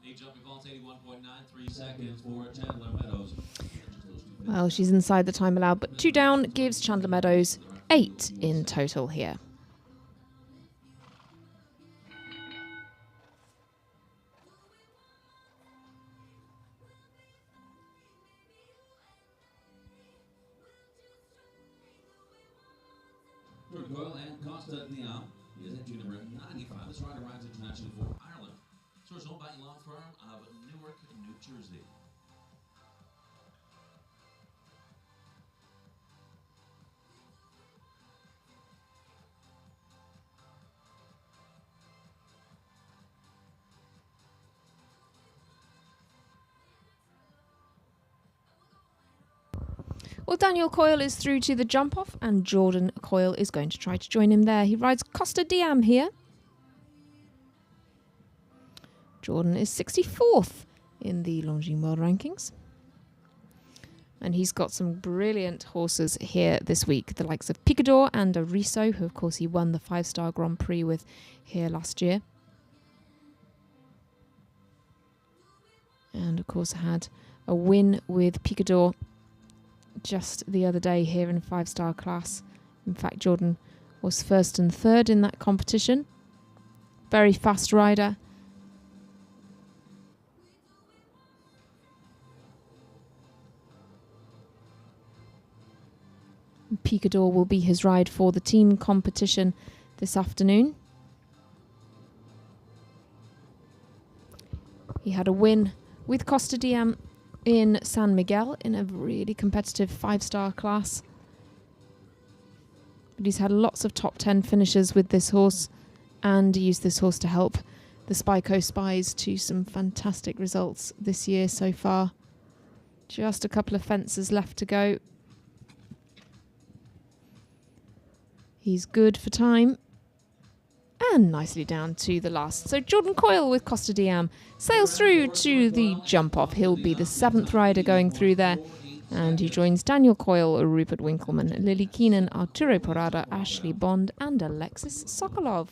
The jumping vault 81.93 seconds for Chandler Meadows. Well, she's inside the time allowed, but 2 down gives Chandler Meadows 8 in total here. Coyle and Costa Dion is entry number 95. This rider rides internationally for Ireland. Source owned by law firm of Newark, New Jersey. Well, Daniel Coyle is through to the jump-off, and Jordan Coyle is going to try to join him there. He rides Costa Diam here. Jordan is 64th in the Longines World Rankings. And he's got some brilliant horses here this week, the likes of Picador and Ariso, who of course he won the 5-star Grand Prix with here last year. And of course had a win with Picador just the other day here in 5-star class. In fact, Jordan was 1st and 3rd in that competition. Very fast rider. Picador will be his ride for the team competition this afternoon. He had a win with Costa Diam in San Miguel in a really competitive 5-star class. But he's had lots of top 10 finishes with this horse and used this horse to help the Spyco Spies to some fantastic results this year so far. Just a couple of fences left to go. He's good for time. And nicely down to the last. So Jordan Coyle with Costa Diam sails through to the jump-off. He'll be the 7th rider going through there. And he joins Daniel Coyle, Rupert Winkleman, Lily Keenan, Arturo Parada, Ashley Bond and Alexis Sokolov.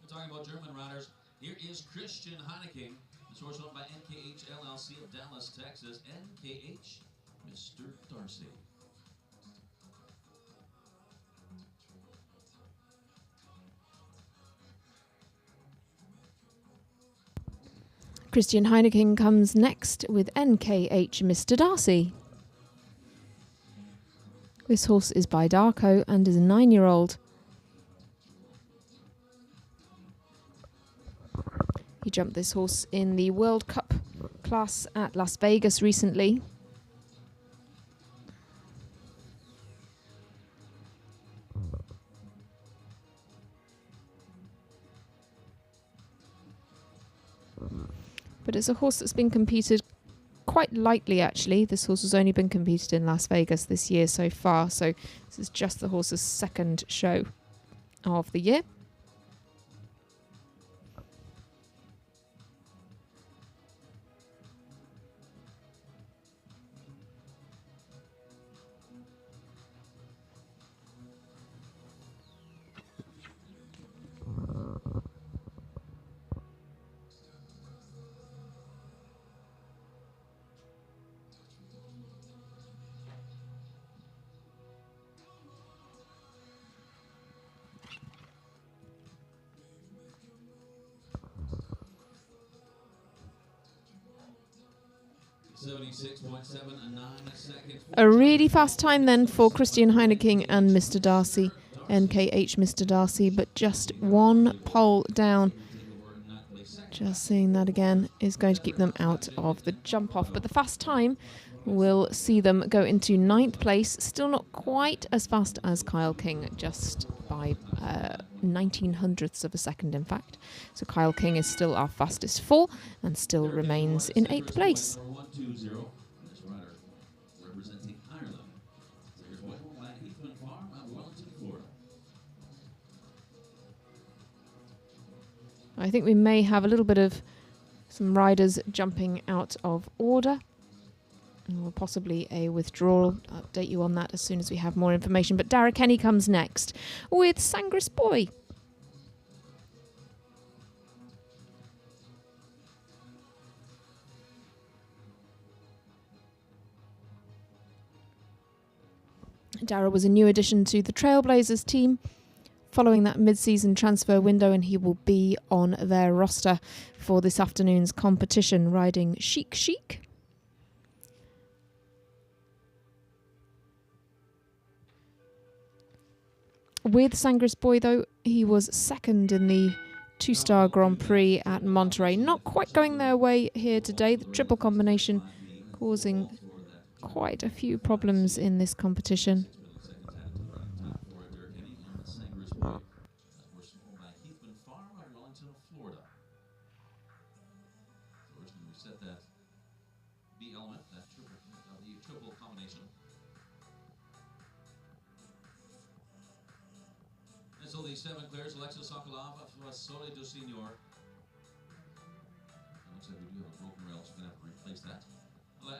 Talking about German riders, here is Christian Heineken, the source owned by NKH LLC of Dallas, Texas. NKH, Mr. Darcy. Christian Heineken comes next with NKH Mr. Darcy. This horse is by Darko and is a 9-year-old. He jumped this horse in the World Cup class at Las Vegas recently. but it's a horse that's been competed quite lightly, actually. This horse has only been competed in Las Vegas this year so far, so this is just the horse's second show of the year. A really fast time then for Christian Heineking and Mr. Darcy, NKH Mr. Darcy, but just one pole down. Just seeing that again is going to keep them out of the jump off. But the fast time will see them go into 9th place. Still not quite as fast as Kyle King, just by 1900ths of a second, in fact. So Kyle King is still our fastest 4 and still remains in 8th place. I think we may have a little bit of some riders jumping out of order. And possibly a withdrawal. I'll update you on that as soon as we have more information. But Dara Kenny comes next with Sangris Boy. Dara was a new addition to the Trailblazers team following that mid-season transfer window, and he will be on their roster for this afternoon's competition, riding Chic Chic. With Sangris Boy, though, he was second in the 2-star Grand Prix at Monterey. Not quite going their way here today. The triple combination causing quite a few problems in this competition. So the 7 clears, Alexis Sokolov for Sole do Senor. Looks like we do have a broken rail, so we're going to have to replace that.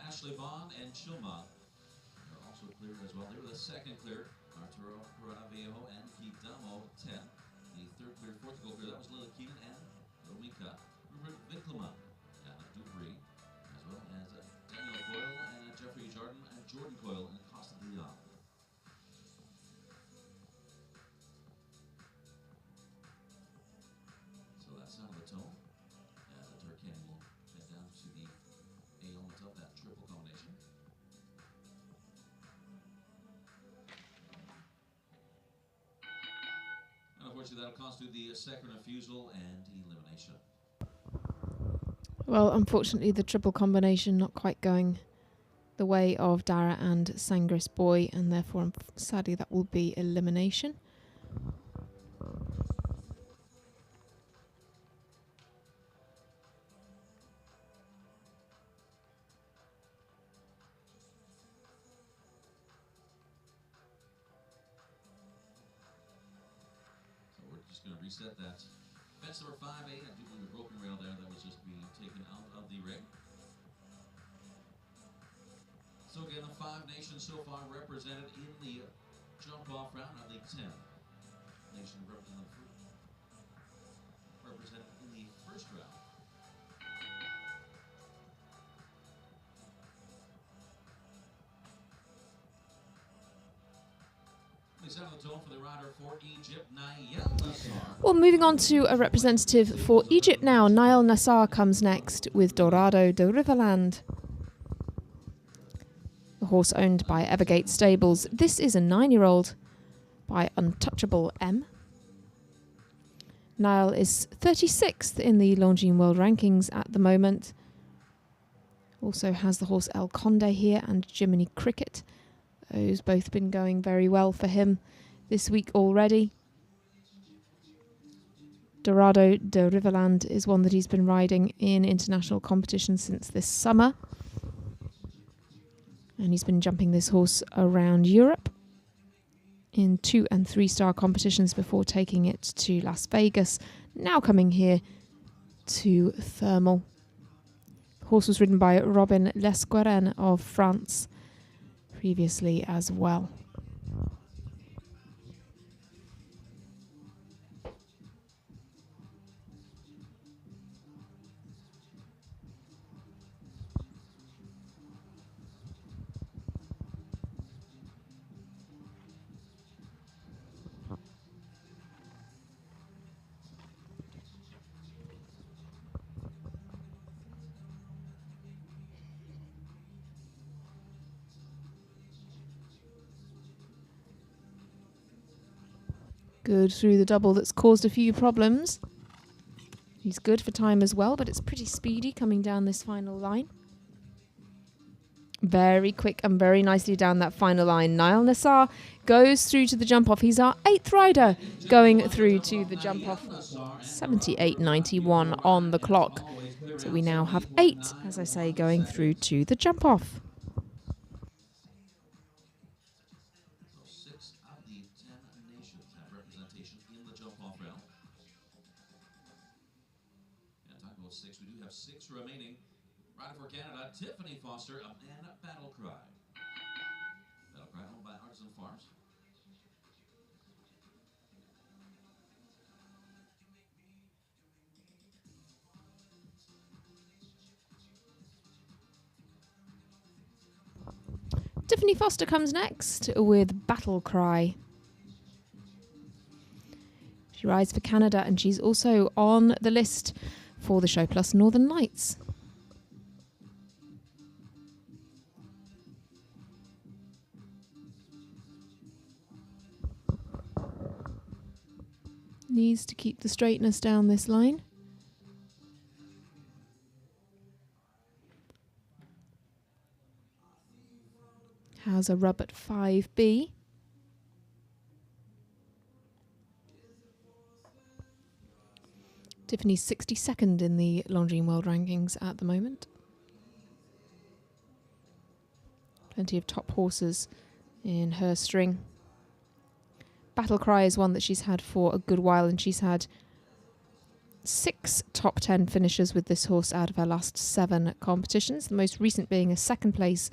Ashley Vaughn and Chilma are also cleared as well. They were the 2nd clear. Arturo Corraviejo and Kidamo 10. The 3rd clear, 4th goal clear, that was Lila Keenan and Romika Winkleman and Dupree, as well as Daniel Coyle and Jeffrey Jordan and Jordan Coyle and Costa de Leon. Sound of the tone. The Turcan will head down to the A element of that triple combination. And unfortunately, that'll constitute the 2nd refusal and elimination. Well, unfortunately, the triple combination not quite going the way of Dara and Sangris Boy, and therefore, sadly, that will be elimination. Just going to reset that. Fence number 5A, I do believe a broken rail there that was just being taken out of the ring. So again, the 5 nations so far represented in the jump-off round of the 10. Nation represented in the first round. Well, moving on to a representative for Egypt now. Niall Nassar comes next with Dorado de Riverland. The horse owned by Evergate Stables. This is a 9-year-old by Untouchable M. Niall is 36th in the Longines World Rankings at the moment. Also has the horse El Conde here and Jiminy Cricket. Those both been going very well for him this week already. Dorado de Riverland is one that he's been riding in international competition since this summer. And he's been jumping this horse around Europe in 2- and 3-star competitions before taking it to Las Vegas. Now coming here to Thermal. Horse was ridden by Robin Lesqueren of France previously as well. Good through the double that's caused a few problems. He's good for time as well, but it's pretty speedy coming down this final line. Very quick and very nicely down that final line. Niall Nassar goes through to the jump off. He's our 8th rider going through to the jump off. 78.91 on the clock. So we now have 8, as I say, going through to the jump off. 6 of the 10 nations have representation in the jump-off round. And time goes 6. We do have 6 remaining. Rider for Canada, Tiffany Foster, and Battle Cry. Battle Cry owned by Artisan Farms. Tiffany Foster comes next with Battle Cry. She rides for Canada and she's also on the list for the Show Plus Northern Lights. Needs to keep the straightness down this line. Has a rub at 5B. Tiffany's 62nd in the Longines World Rankings at the moment. Plenty of top horses in her string. Battle Cry is one that she's had for a good while, and she's had 6 top 10 finishes with this horse out of her last 7 competitions. The most recent being a 2nd place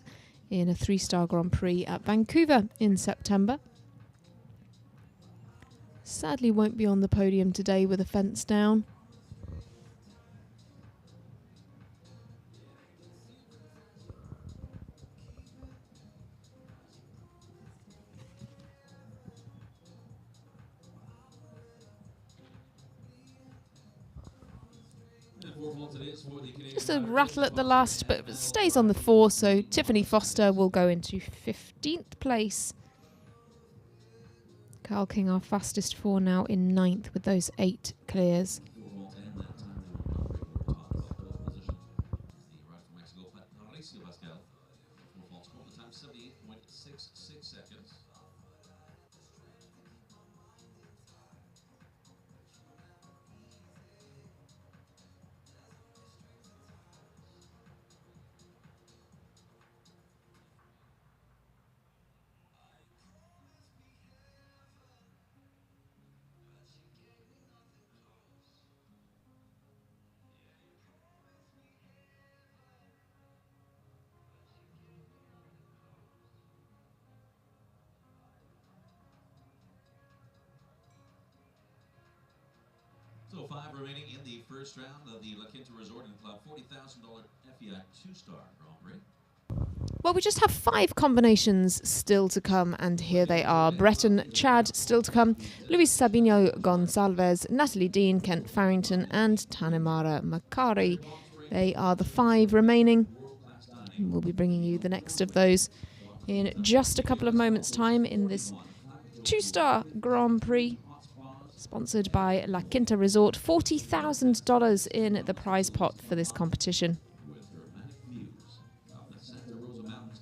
in a 3-star Grand Prix at Vancouver in September. Sadly won't be on the podium today with a fence down. Just a rattle at the last, but it stays on the 4, so Tiffany Foster will go into 15th place. Carl King, our fastest 4, now in 9th with those 8 clears. So 5 remaining in the first round of the La Quinta Resort and Club $40,000 FEI 2-star Grand Prix. Well, we just have 5 combinations still to come, and here they are. Breton Chad still to come, Luis Sabino Gonçalves, Natalie Dean, Kent Farrington and Tanemara Makari. They are the 5 remaining. We'll be bringing you the next of those in just a couple of moments' time in this 2-star Grand Prix, sponsored by La Quinta Resort. $40,000 in the prize pot for this competition. With dramatic views of the Santa Rosa Mountains,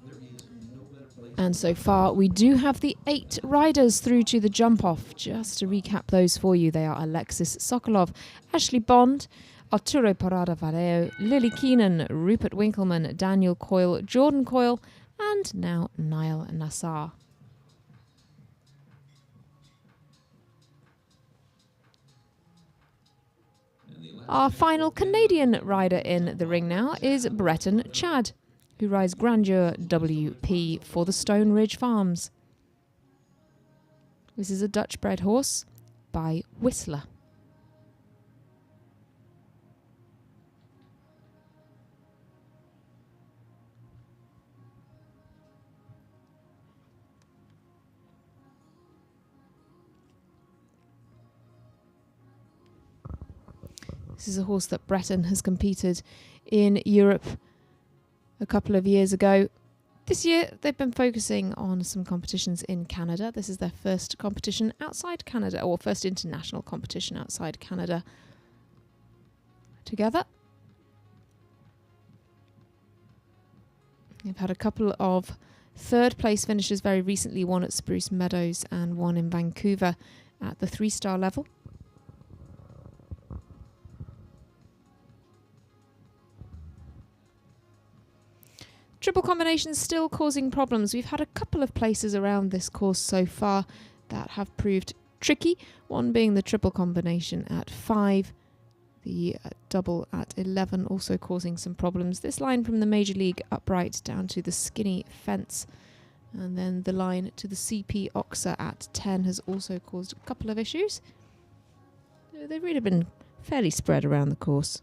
there is no better place And so far, we do have the 8 riders through to the jump-off. Just to recap those for you, they are Alexis Sokolov, Ashley Bond, Arturo Parada Valeo, Lily Keenan, Rupert Winkleman, Daniel Coyle, Jordan Coyle, and now Niall Nassar. Our final Canadian rider in the ring now is Breton Chad, who rides Grandeur WP for the Stone Ridge Farms. This is a Dutch-bred horse by Whistler. This is a horse that Breton has competed in Europe a couple of years ago. This year they've been focusing on some competitions in Canada. This is their first competition outside Canada, or first international competition outside Canada together. They've had a couple of third place finishes very recently, one at Spruce Meadows and one in Vancouver at the 3-star level. Triple combinations still causing problems. We've had a couple of places around this course so far that have proved tricky. One being the triple combination at 5, the double at 11 also causing some problems. This line from the Major League upright down to the skinny fence, and then the line to the CP Oxa at 10 has also caused a couple of issues. They've really been fairly spread around the course.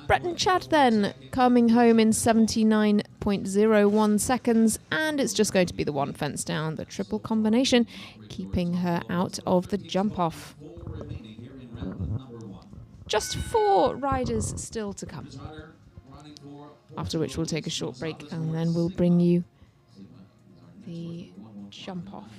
Breton Chad then coming home in 79.01 seconds, and it's just going to be the one fence down, the triple combination, keeping her out of the jump-off. Just 4 riders still to come, after which we'll take a short break and then we'll bring you the jump-off.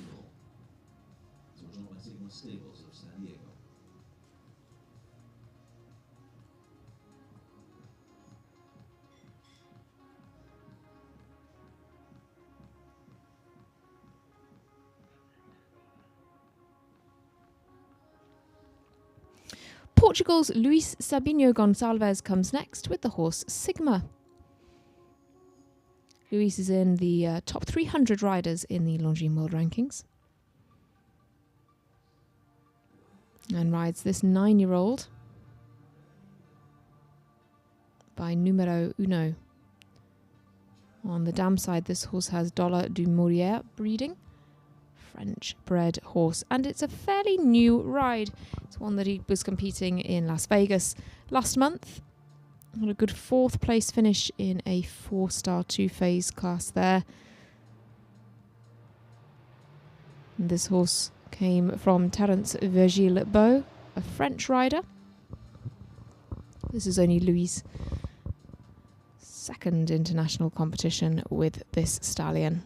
Portugal's Luis Sabino Gonçalves comes next with the horse Sigma. Luis is in the top 300 riders in the Longines World Rankings and rides this 9-year-old by Numero Uno. On the dam side, this horse has Dollar du Maurier breeding, French-bred horse, and it's a fairly new ride. It's one that he was competing in Las Vegas last month. Had a good 4th place finish in a 4-star 2-phase class there. And this horse came from Terence Virgile Beau, a French rider. This is only Louis' second international competition with this stallion.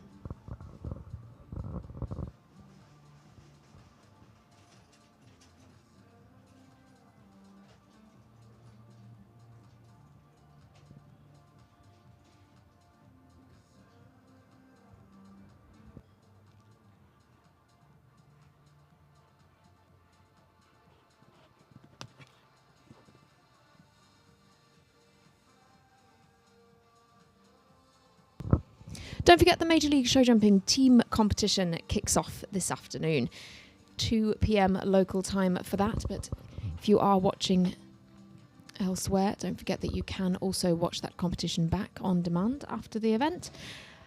Don't forget the Major League Show Jumping team competition kicks off this afternoon. 2 p.m. local time for that, but if you are watching elsewhere, don't forget that you can also watch that competition back on demand after the event.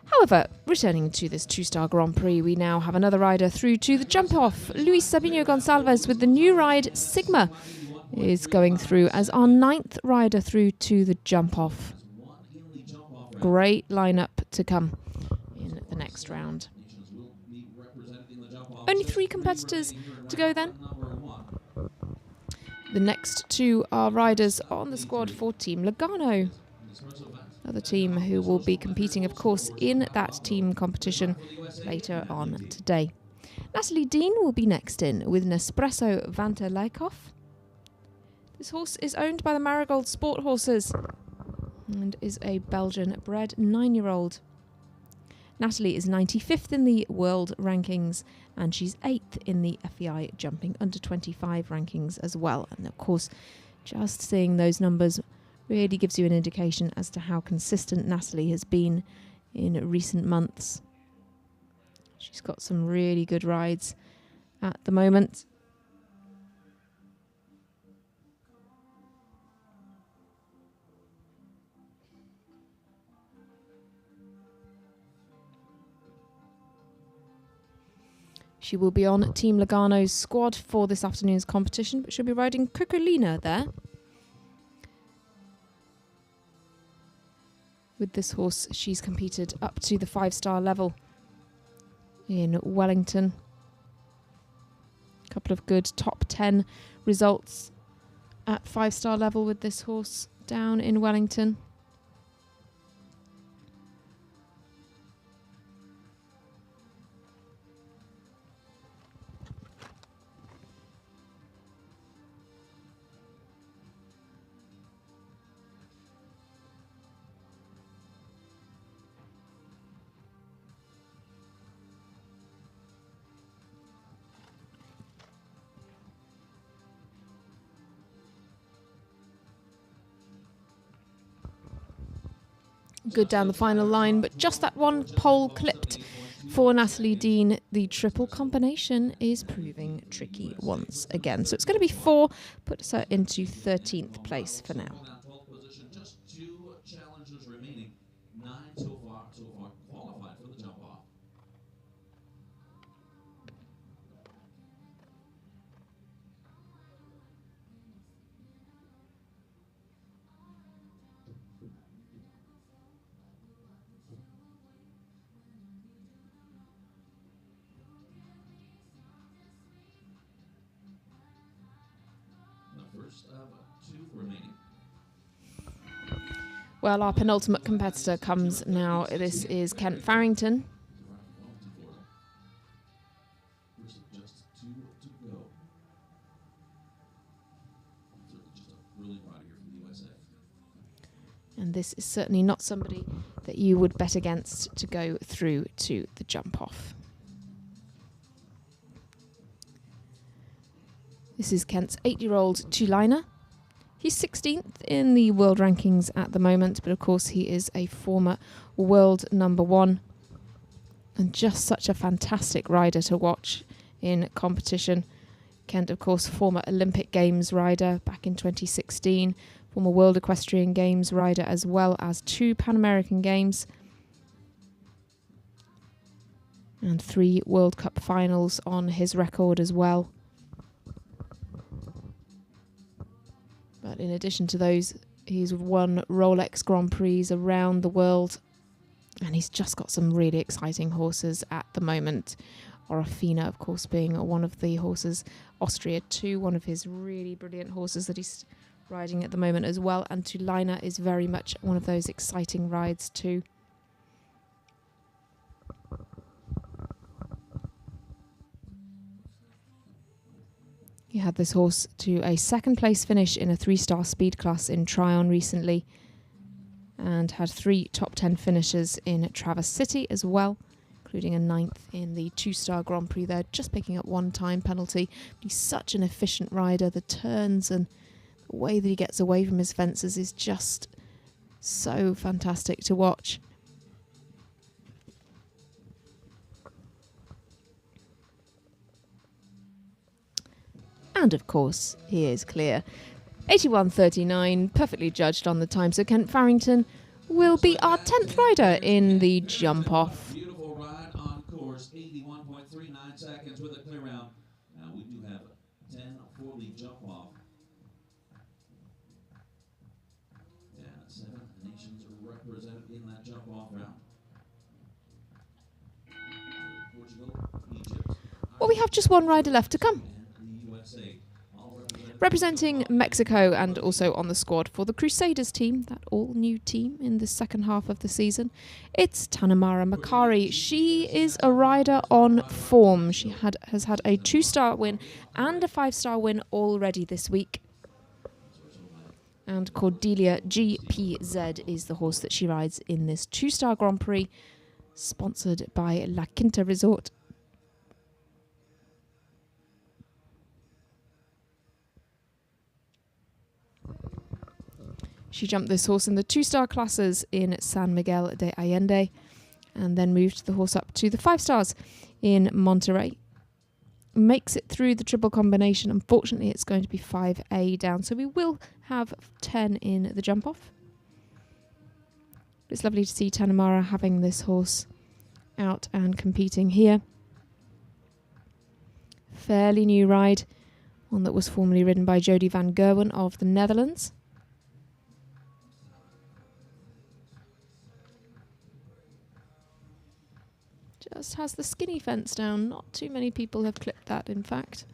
However, returning to this 2-star Grand Prix, we now have another rider through to the jump-off. Luis Sabino Gonçalves with the new ride Sigma is going through as our 9th rider through to the jump-off. Great lineup to come in the next round. Only 3 competitors to go then. The next 2 are riders on the squad for Team Lugano. Another team who will be competing, of course, in that team competition later on today. Natalie Dean will be next in with Nespresso Vanterleikhoff. This horse is owned by the Marigold Sport Horses and is a Belgian-bred 9-year-old. Natalie is 95th in the world rankings, and she's 8th in the FEI jumping under 25 rankings as well. And of course, just seeing those numbers really gives you an indication as to how consistent Natalie has been in recent months. She's got some really good rides at the moment. She will be on Team Logano's squad for this afternoon's competition, but she'll be riding Cuculina there. With this horse, she's competed up to the 5-star level in Wellington. A couple of good top 10 results at 5-star level with this horse down in Wellington. Good down the final line, but just that one pole clipped for Natalie Dean. The triple combination is proving tricky once again. So it's going to be 4, puts her into 13th place for now. Just 2 challenges remaining. 9 so far qualified for the jump off. First of 2 remaining. Well, our penultimate competitor comes now. This is Kent Farrington. Just 2 to go. Just a brilliant rider here from the USA. And this is certainly not somebody that you would bet against to go through to the jump off. This is Kent's 8-year-old Tulina. He's 16th in the world rankings at the moment, but of course he is a former world #1 and just such a fantastic rider to watch in competition. Kent, of course, former Olympic Games rider back in 2016, former World Equestrian Games rider, as well as 2 Pan American Games and 3 World Cup finals on his record as well. But in addition to those, he's won Rolex Grand Prix around the world. And he's just got some really exciting horses at the moment. Orofina, of course, being one of the horses. Austria 2, one of his really brilliant horses that he's riding at the moment as well. And Tulina is very much one of those exciting rides too. He had this horse to a 2nd place finish in a 3-star speed class in Tryon recently, and had 3 top 10 finishes in Traverse City as well, including a 9th in the 2-star Grand Prix there, just picking up 1 time penalty. But he's such an efficient rider. The turns and the way that he gets away from his fences is just so fantastic to watch. And of course, he is clear. 81.39, perfectly judged on the time. So Kent Farrington will be our 10th rider in the jump off. Beautiful ride on course, 81.39 seconds with a clear round. Now we do have 10 for the jump off. And 7 nations are represented in that jump off round. Portugal, Egypt. Well, we have just 1 rider left to come. Representing Mexico and also on the squad for the Crusaders team, that all-new team in the second half of the season, it's Tanamara Makari. She is a rider on form. She has had a 2-star win and a 5-star win already this week. And Cordelia GPZ is the horse that she rides in this 2-star Grand Prix, sponsored by La Quinta Resort. She jumped this horse in the 2-star classes in San Miguel de Allende and then moved the horse up to the 5 stars in Monterrey. Makes it through the triple combination. Unfortunately, it's going to be 5A down, so we will have 10 in the jump off. It's lovely to see Tanamara having this horse out and competing here. Fairly new ride, one that was formerly ridden by Jodie van Gerwen of the Netherlands. Just has the skinny fence down. Not too many people have clipped that, in fact.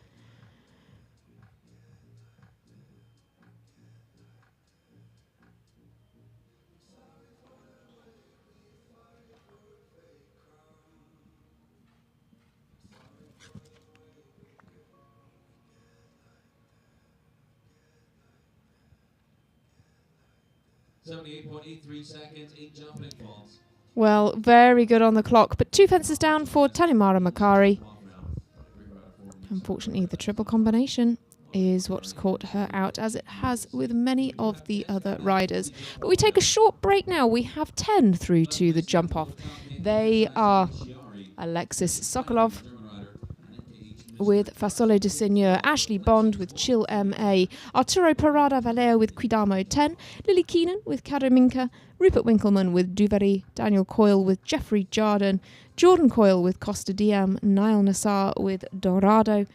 .83 seconds, 8 jumping falls. Well, very good on the clock, but 2 fences down for Tanamara Makari. Unfortunately, the triple combination is what's caught her out, as it has with many of the other riders. But we take a short break now. We have 10 through to the jump off. They are Alexis Sokolov with Fasole de Seigneur, Ashley Bond with Chill MA, Arturo Parada Valeo with Quidamo 10, Lily Keenan with Karaminka, Rupert Winkleman with Duvary, Daniel Coyle with Jeffrey Jardin, Jordan Coyle with Costa Diam, Niall Nassar with Dorado,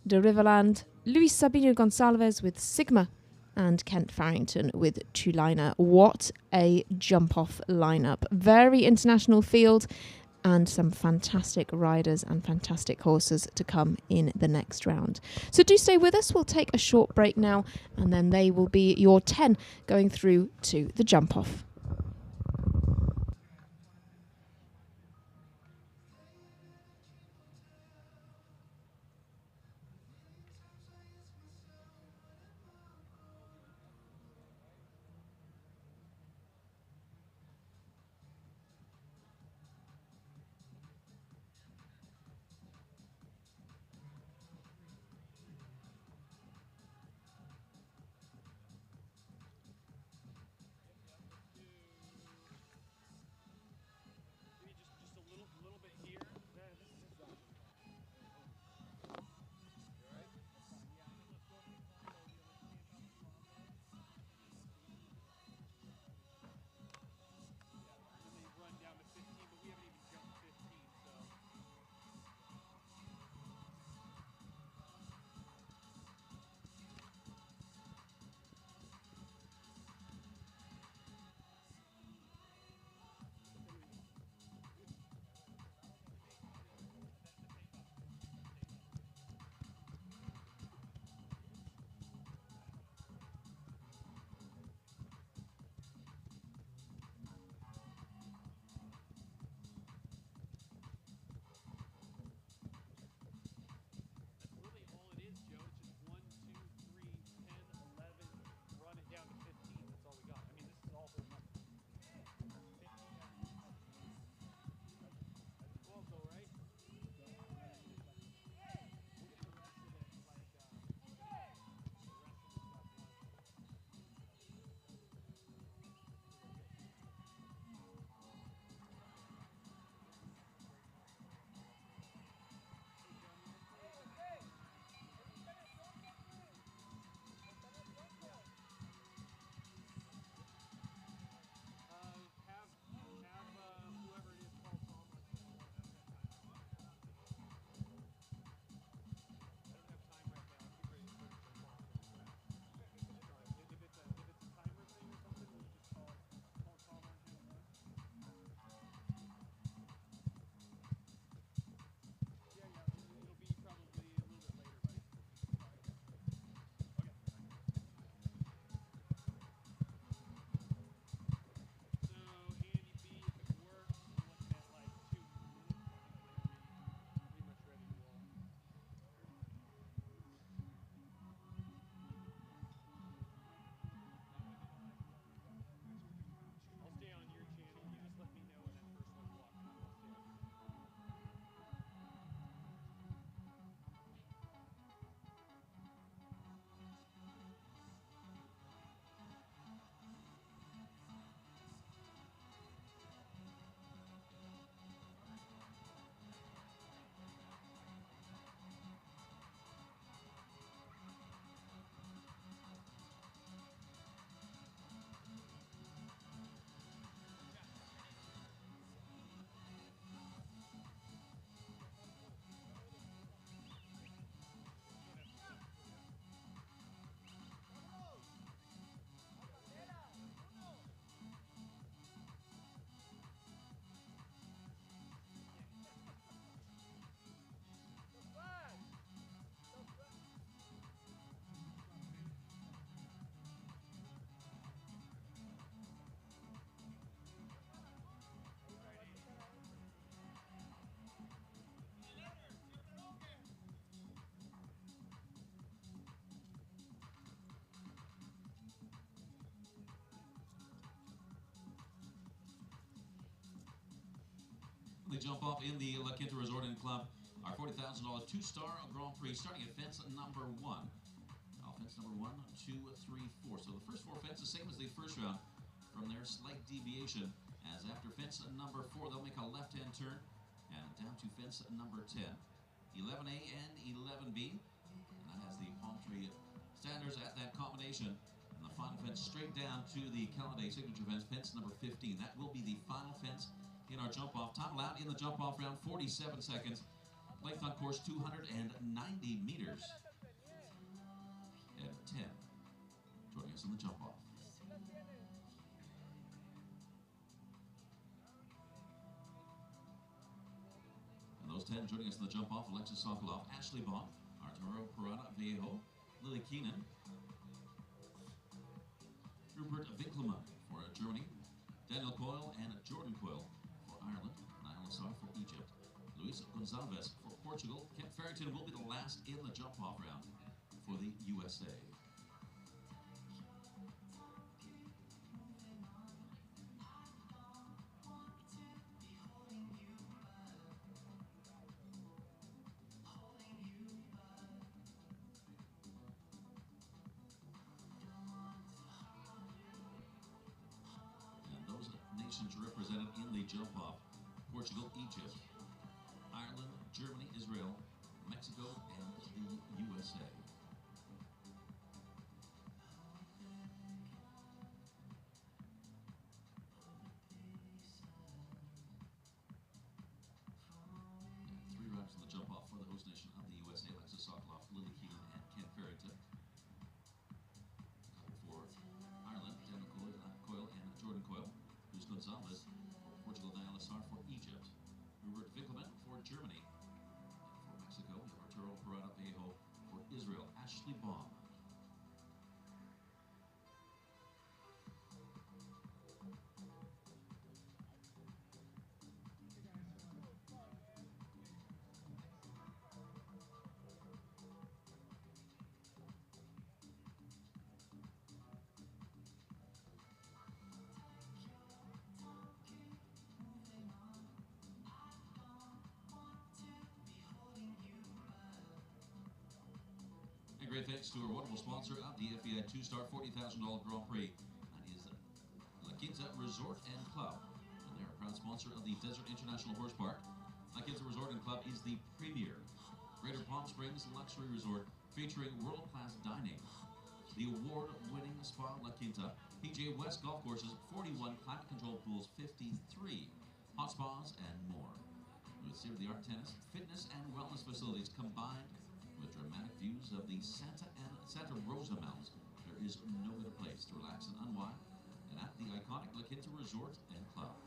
De Riverland, Luis Sabino Gonsalves with Sigma, and Kent Farrington with Tulina. What a jump-off lineup. Very international field, and some fantastic riders and fantastic horses to come in the next round. So do stay with us. We'll take a short break now, and then they will be your 10 going through to the jump-off. They jump off in the La Quinta Resort and Club. Our $40,000 two-star Grand Prix starting at fence number 1. Now, fence number 1, 2, 3, 4. So the first 4 fences, same as the first round. From there, slight deviation, as after fence number 4, they'll make a left-hand turn and down to fence number 10. 11A and 11B. And that has the palm tree standards at that combination. And the final fence straight down to the Caladay signature fence, fence number 15. That will be the final fence in our jump-off. Time allowed in the jump-off round, 47 seconds. Length on course, 290 meters. And 10 joining us in the jump-off. And those 10 joining us in the jump-off, Alexis Sokolov, Ashley Baum, Arturo Parada Viejo, Lily Keenan, Rupert Winkelmann for Germany, Daniel Coyle and Jordan Coyle for Ireland, Niall Assar for Egypt, Luis Gonzalez for Portugal. Kent Farrington will be the last in the jump-off round for the USA. Nations represented in the jump-off: Portugal, Egypt, Ireland, Germany, Israel, Mexico, and the USA. And 3 rounds in the jump-off for the host nation of the USA: Alexis Sokolov, Lily Keenan, and Kent Farrington. For Ireland, Daniel Coyle and Jordan Coyle. Luis Gonzalez for Portugal, Niall Assar for Egypt, Rupert Winkelmann for Germany, and for Mexico, Arturo Parada Viejo for Israel, Ashley Baum. And great thanks to our wonderful sponsor of the FEI two-star $40,000 Grand Prix. That is La Quinta Resort and Club. And they're a proud sponsor of the Desert International Horse Park. La Quinta Resort and Club is the premier Greater Palm Springs luxury resort featuring world-class dining. The award-winning Spa La Quinta, PGA West golf courses, 41 climate-controlled pools, 53 hot spas, and more. With state-of-the-art tennis, fitness, and wellness facilities combined with dramatic views of the Santa Rosa Mountains, there is no better place to relax and unwind than at the iconic La Quinta Resort and Club.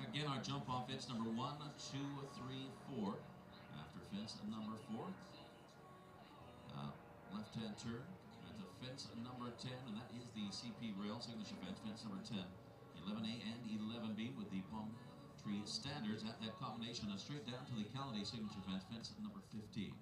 Again, our jump off fence number 1, 2, 3, 4. After fence number 4. Left-hand turn at the fence number 10, and that is the CP rail signature fence, fence number 10. 11A and 11B with the palm tree standards at that combination, and straight down to the Caladay signature fence, fence number 15.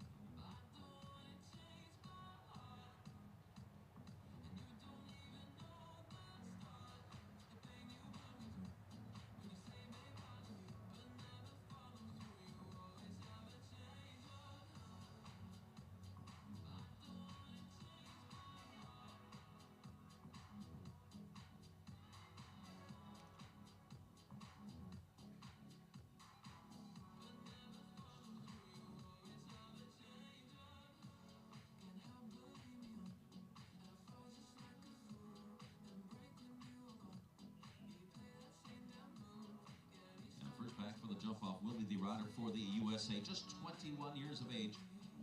First back for the jump-off will be the rider for the USA, just 21 years of age,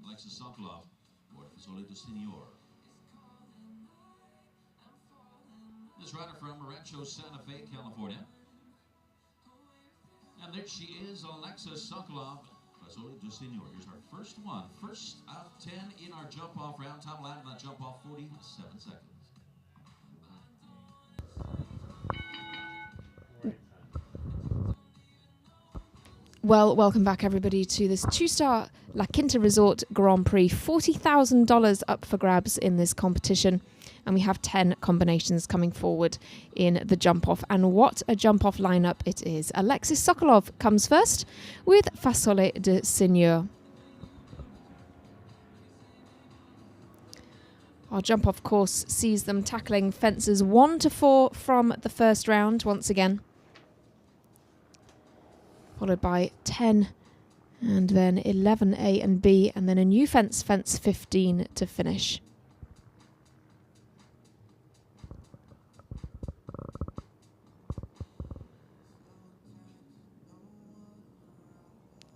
Alexis Sokolov, for Fasole du Senor. This rider from Rancho Santa Fe, California. And there she is, Alexis Sokolov, Fasole du Senor. Here's our first one. First of 10 in our jump-off round. Time allowed in that jump-off, 47 seconds. Well, welcome back, everybody, to this two-star La Quinta Resort Grand Prix. $40,000 up for grabs in this competition. And we have 10 combinations coming forward in the jump-off. And what a jump-off lineup it is. Alexis Sokolov comes first with Fasole de Seigneur. Our jump-off course sees them tackling fences 1 to 4 from the first round once again, followed by 10 and then 11A and B, and then a new fence 15 to finish.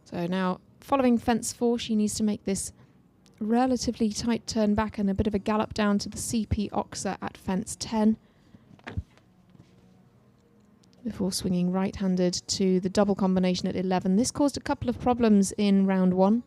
So now, following fence 4, she needs to make this relatively tight turn back and a bit of a gallop down to the CP Oxer at fence 10. Before swinging right-handed to the double combination at 11. This caused a couple of problems in round 1,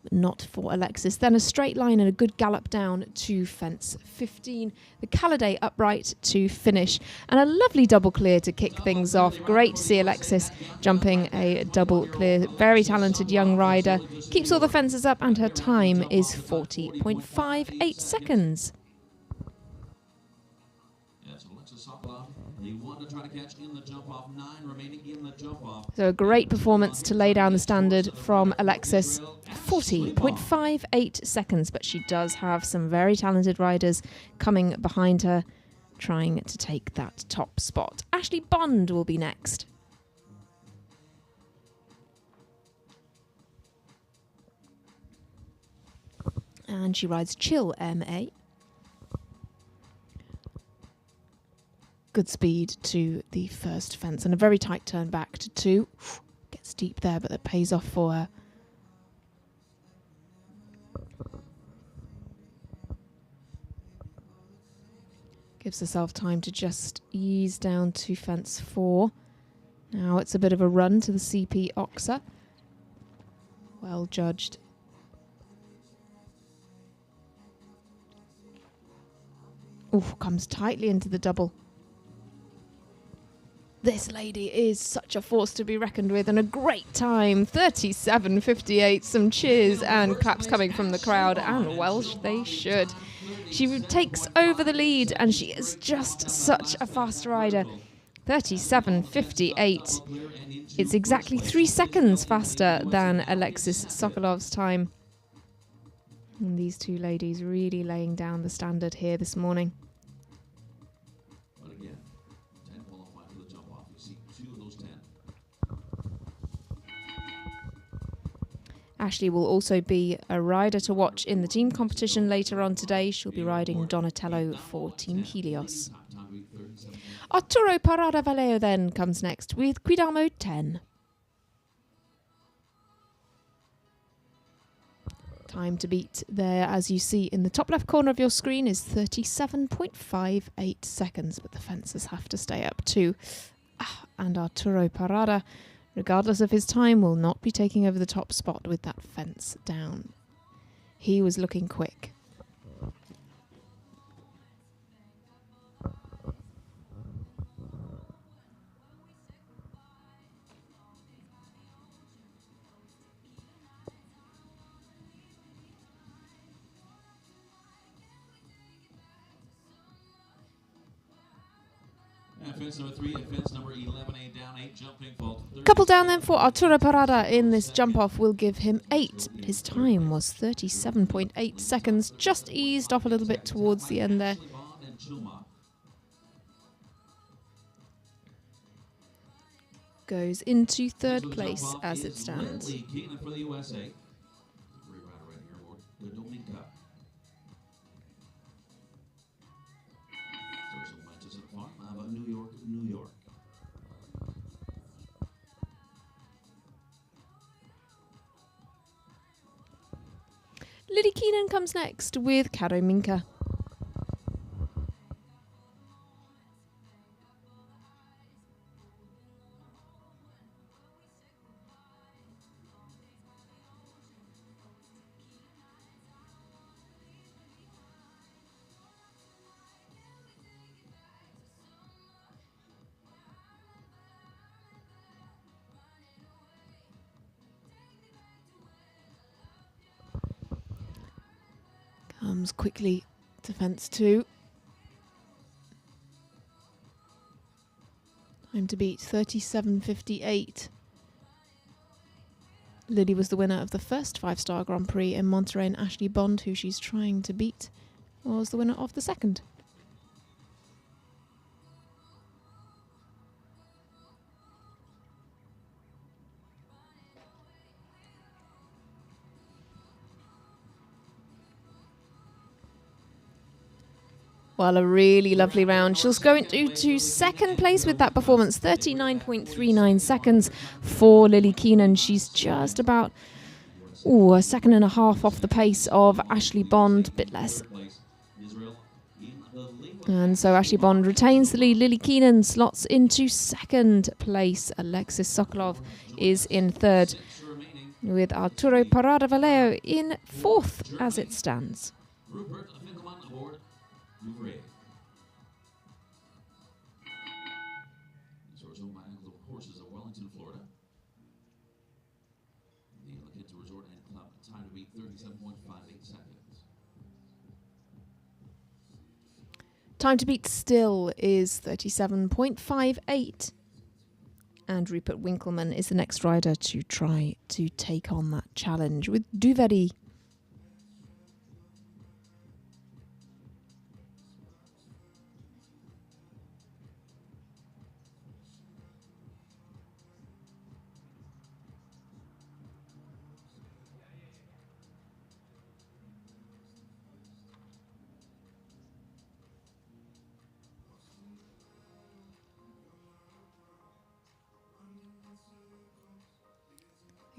but not for Alexis. Then a straight line and a good gallop down to fence 15. The Calliday upright to finish, and a lovely double clear to kick things off. Great to see Alexis jumping a double clear. Very talented young rider. Keeps all the fences up, and her time is 40.58 seconds. So a great performance to lay down the standard from Alexis. 40.58 seconds, but she does have some very talented riders coming behind her, trying to take that top spot. Ashley Bond will be next. And she rides Chill MA. Good speed to the first fence and a very tight turn back to 2. Gets deep there, but that pays off for her. Gives herself time to just ease down to fence 4. Now it's a bit of a run to the CP Oxer. Well judged. Ooh, comes tightly into the double. This lady is such a force to be reckoned with, and a great time. 37.58. Some cheers and claps coming from the crowd, and well, they should. She takes over the lead, and she is just such a fast rider. 37.58. It's exactly 3 seconds faster than Alexis Sokolov's time. And these two ladies really laying down the standard here this morning. Ashley will also be a rider to watch in the team competition later on today. She'll be riding Donatello for Team Helios. Arturo Parada Vallejo then comes next with Quidamo 10. Time to beat there, as you see in the top left corner of your screen, is 37.58 seconds, but the fences have to stay up too. And Arturo Parada, regardless of his time, will not be taking over the top spot with that fence down. He was looking quick. Fence number 3 and fence number 11A down 8, jumping fault. Couple down then for Arturo Parada in this jump off will give him 8. His time was 37.8 seconds, just eased off a little bit towards the end there. Goes into 3rd place as it stands. New York, New York. Lily Keenan comes next with Karo Minka. Comes quickly to fence 2. Time to beat 37.58. Lily was the winner of the first 5-star Grand Prix in Monterey, and Ashley Bond, who she's trying to beat, was the winner of the second. Well, a really lovely round. She'll go into second place with that performance, 39.39 seconds for Lily Keenan. She's just about a second and a half off the pace of Ashley Bond, a bit less. And so Ashley Bond retains the lead. Lily Keenan slots into second place. Alexis Sokolov is in third, with Arturo Parada Vallejo in fourth as it stands. Horses of Wellington, Florida. The Locato Resort and Club time to beat 37.58 seconds. Time to beat still is 37.58. And Rupert Winkleman is the next rider to try to take on that challenge with Duveri.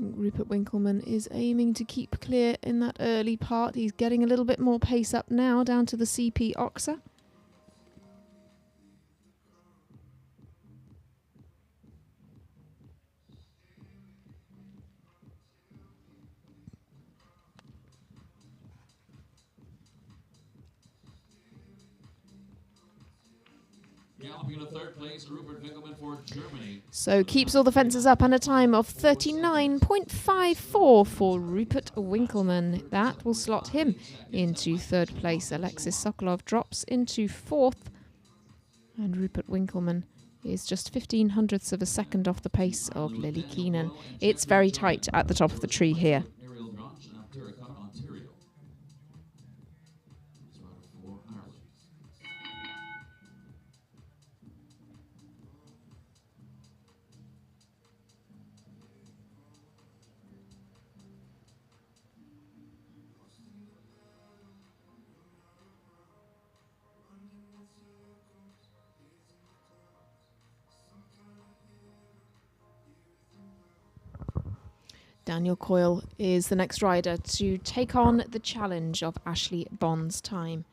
Rupert Winkleman is aiming to keep clear in that early part. He's getting a little bit more pace up now, down to the CP Oxa. Galloping to third place, Rupert Winkleman for Germany. So keeps all the fences up, and a time of 39.54 for Rupert Winkleman. That will slot him into third place. Alexis Sokolov drops into fourth, and Rupert Winkleman is just 0.15 of a second off the pace of Lily Keenan. It's very tight at the top of the tree here. Daniel Coyle is the next rider to take on the challenge of Ashley Bond's time.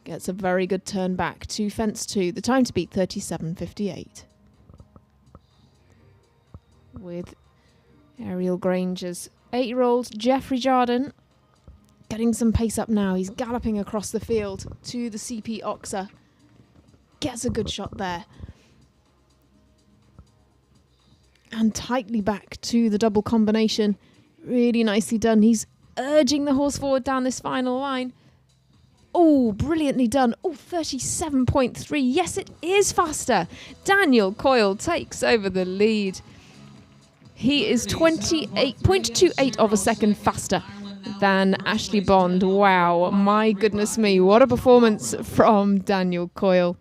Gets a very good turn back to fence 2. The time to beat 37.58. With Ariel Granger's 8-year-old Jeffrey Jardin getting some pace up now. He's galloping across the field to the CP Oxa. Gets a good shot there. And tightly back to the double combination. Really nicely done. He's urging the horse forward down this final line. Oh, brilliantly done. Oh, 37.3. Yes, it is faster. Daniel Coyle takes over the lead. He is 28.28 of a second faster than Ashley Bond. Wow, my goodness me. What a performance from Daniel Coyle.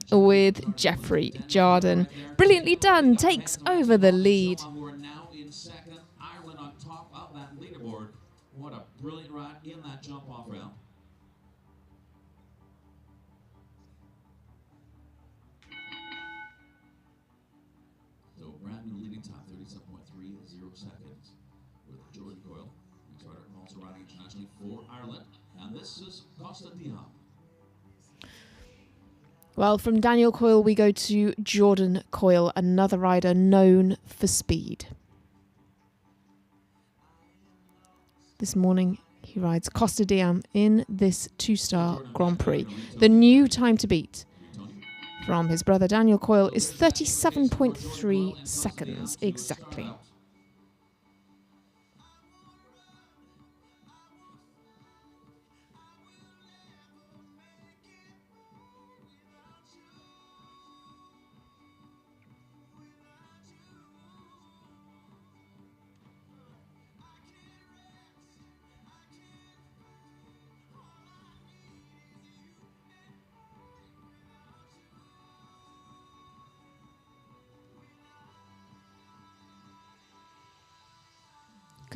With Jeffrey Jardin. Brilliantly done, takes over the lead. We're now in second. Ireland on top of that leaderboard. What a brilliant ride in that jump-off round. So brand new leading time, 37.30 seconds. With Jordan Coyle. Next rider also riding internationally for Ireland. And this is Costa Dion. Well, from Daniel Coyle, we go to Jordan Coyle, another rider known for speed. This morning, he rides Costa Diam in this 2-star Grand Prix. The new time to beat from his brother Daniel Coyle is 37.3 seconds exactly.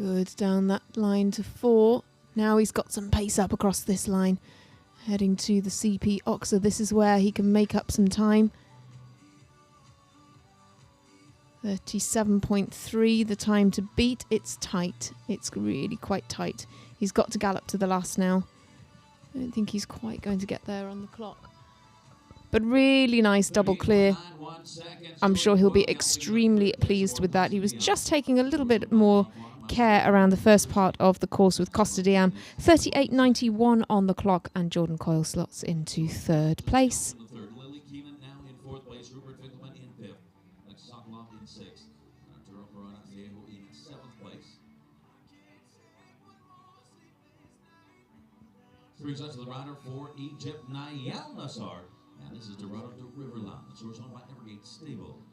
Good, down that line to 4. Now he's got some pace up across this line. Heading to the CP Oxer. This is where he can make up some time. 37.3, the time to beat. It's tight. It's really quite tight. He's got to gallop to the last now. I don't think he's quite going to get there on the clock. But really nice double clear. I'm sure he'll be extremely pleased with that. He was just taking a little bit more care around the first part of the course with Costa Diam. 38.91 on the clock, and Jordan Coyle slots into 3rd place. Lily Keenan now in 4th place. Rupert Finkelman in 5th. Sokolov in 6th. Arturo Corona Viejo in 7th place. Brings us to the rider for Egypt, Niall Nassar. And this is the road to Riverland. The source owned by Evergate Stables.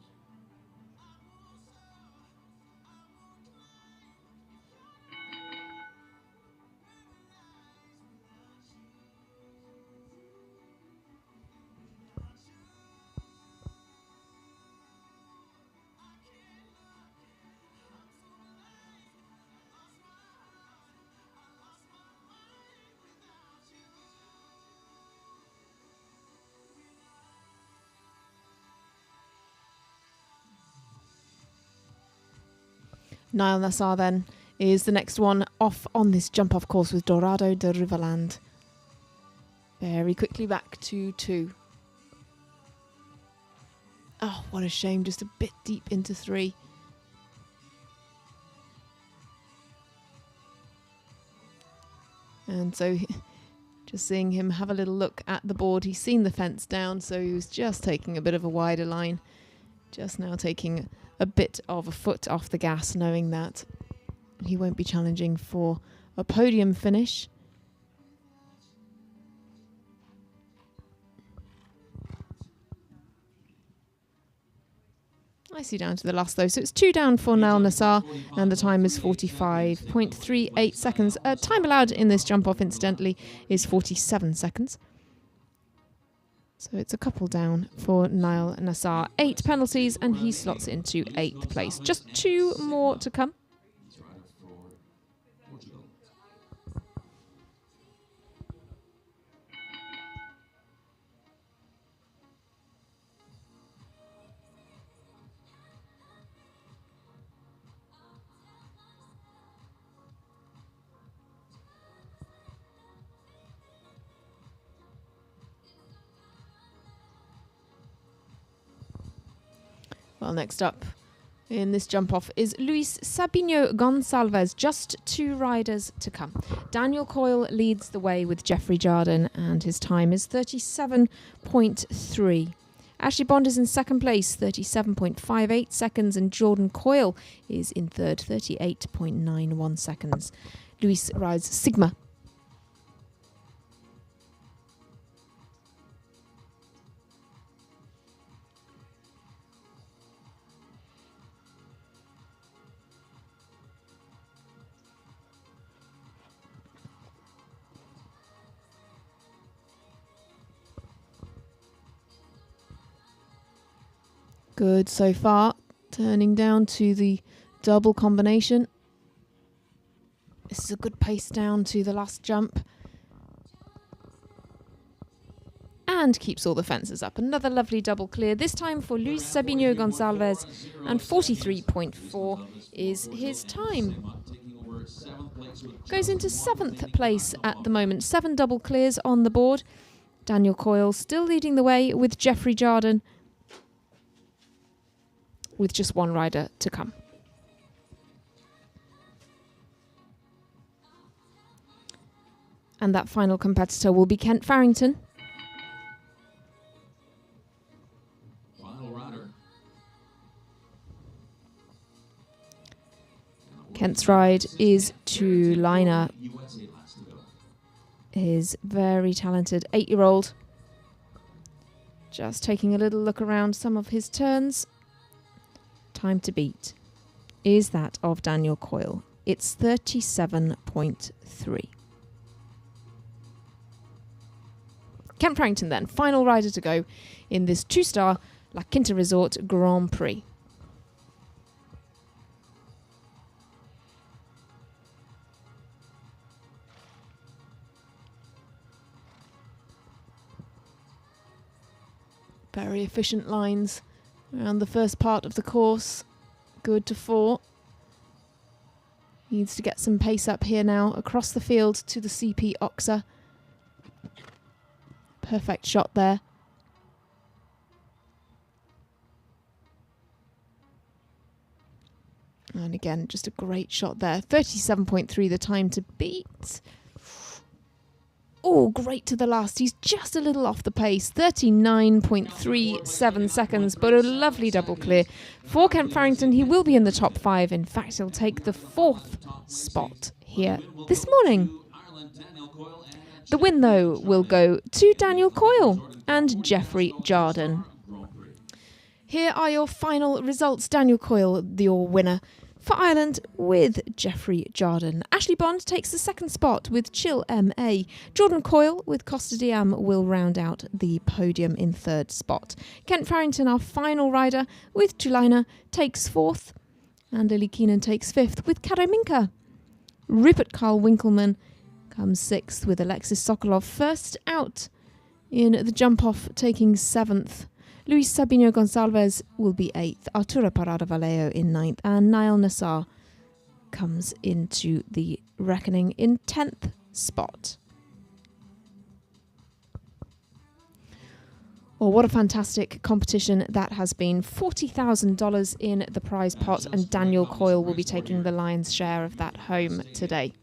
Niall Nassar then is the next one off on this jump-off course with Dorado de Riverland. Very quickly back to 2. Oh, what a shame, just a bit deep into 3. And so just seeing him have a little look at the board, he's seen the fence down, so he was just taking a bit of a wider line. Just now taking a bit of a foot off the gas, knowing that he won't be challenging for a podium finish. Nicely down to the last though, so it's 2 down for Niall Nassar, and the time is 45.38 seconds. Time allowed in this jump off, incidentally, is 47 seconds. So it's a couple down for Niall Nassar. 8 penalties, and he slots into 8th place. Just 2 more to come. Well, next up in this jump-off is Luis Sabino Gonçalves. Just 2 riders to come. Daniel Coyle leads the way with Jeffrey Jardin, and his time is 37.3. Ashley Bond is in 2nd place, 37.58 seconds, and Jordan Coyle is in 3rd, 38.91 seconds. Luis rides Sigma. Good so far. Turning down to the double combination. This is a good pace down to the last jump. And keeps all the fences up. Another lovely double clear, this time for Luis Sabino Gonçalves, and 43.4 is his time. Goes into 7th place at the moment. 7 double clears on the board. Daniel Coyle still leading the way with Jeffrey Jardin, with just 1 rider to come. And that final competitor will be Kent Farrington. Final rider. Kent's ride is to Liner, his very talented 8-year-old. Just taking a little look around some of his turns. Time to beat is that of Daniel Coyle. It's 37.3. Kent Farrington then, final rider to go in this 2-star La Quinta Resort Grand Prix. Very efficient lines around the first part of the course. Good to 4. Needs to get some pace up here now across the field to the CP Oxa. Perfect shot there. And again, just a great shot there. 37.3 the time to beat. Oh, great to the last. He's just a little off the pace. 39.37 seconds, but a lovely double clear. For Kent Farrington, he will be in the top 5. In fact, he'll take the 4th spot here this morning. The win, though, will go to Daniel Coyle and Jeffrey Jardine. Here are your final results. Daniel Coyle, your winner. For Ireland, with Jeffrey Jardine. Ashley Bond takes the 2nd spot with Chill MA. Jordan Coyle with Costa Diam will round out the podium in 3rd spot. Kent Farrington, our final rider, with Tulina, takes 4th. And Lily Keenan takes 5th with Karo Minka. Rupert Carl Winkleman comes 6th with Alexis Sokolov first out in the jump-off, taking 7th. Luis Sabino Gonçalves will be 8th, Arturo Parada Vallejo in 9th, and Niall Nassar comes into the reckoning in 10th spot. Well, what a fantastic competition that has been. $40,000 in the prize pot, and Daniel Coyle will be taking the lion's share of that home today.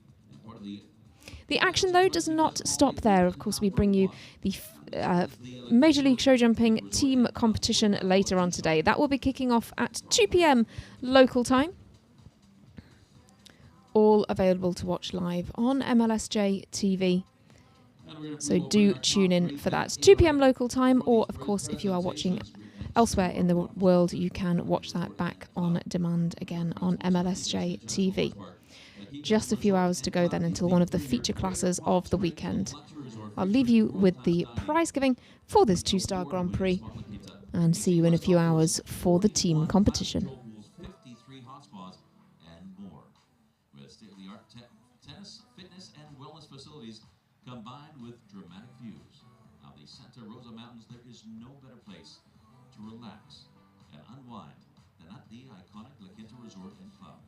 The action, though, does not stop there. Of course, we bring you the Major League Show Jumping team competition later on today. That will be kicking off at 2 p.m. local time. All available to watch live on MLSJ TV. So do tune in for that. 2 p.m. local time, or, of course, if you are watching elsewhere in the world, you can watch that back on demand again on MLSJ TV. Just a few hours to go then until one of the feature classes of the weekend. I'll leave you with the prize giving for this 2-star Grand Prix and see you in a few hours for the team competition. 53 hotspots and more. With state-of-the-art tennis, fitness, and wellness facilities combined with dramatic views of the Santa Rosa Mountains, there is no better place to relax and unwind than at the iconic La Quinta Resort and Club.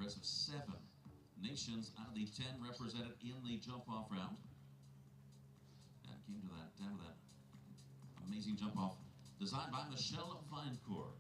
Of 7 nations out of the 10 represented in the jump-off round. And came to that, down to that amazing jump-off designed by Michelle Vinecourt.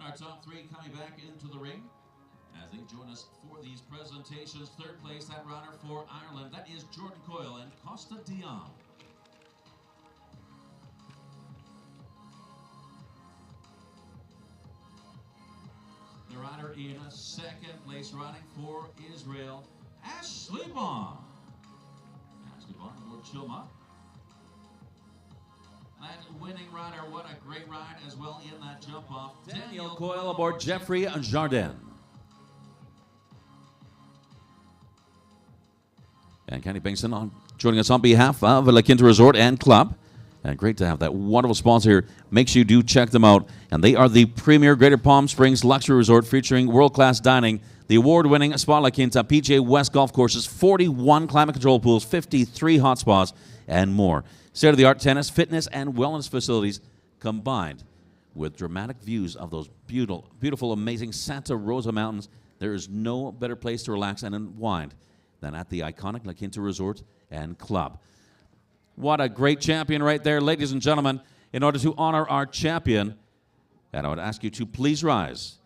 Our top 3 coming back into the ring as they join us for these presentations. 3rd place, that runner for Ireland, that is Jordan Coyle and Costa Diam. The rider in 2nd place, running for Israel, Ashley Bond. Ashley Bond aboard Chilma. That winning rider, what a great ride as well in that jump-off. Daniel Coyle aboard Jeffrey Jardine. And Kenny Bingston joining us on behalf of La Quinta Resort and Club. And great to have that wonderful sponsor here. Make sure you do check them out. And they are the premier Greater Palm Springs luxury resort featuring world-class dining, the award-winning Spa La Quinta, PGA West golf courses, 41 climate control pools, 53 hot spas, and more. State-of-the-art tennis, fitness, and wellness facilities combined with dramatic views of those beautiful, beautiful, amazing Santa Rosa Mountains. There is no better place to relax and unwind than at the iconic La Quinta Resort and Club. What a great champion right there, ladies and gentlemen. in order to honor our champion. And I would ask you to please rise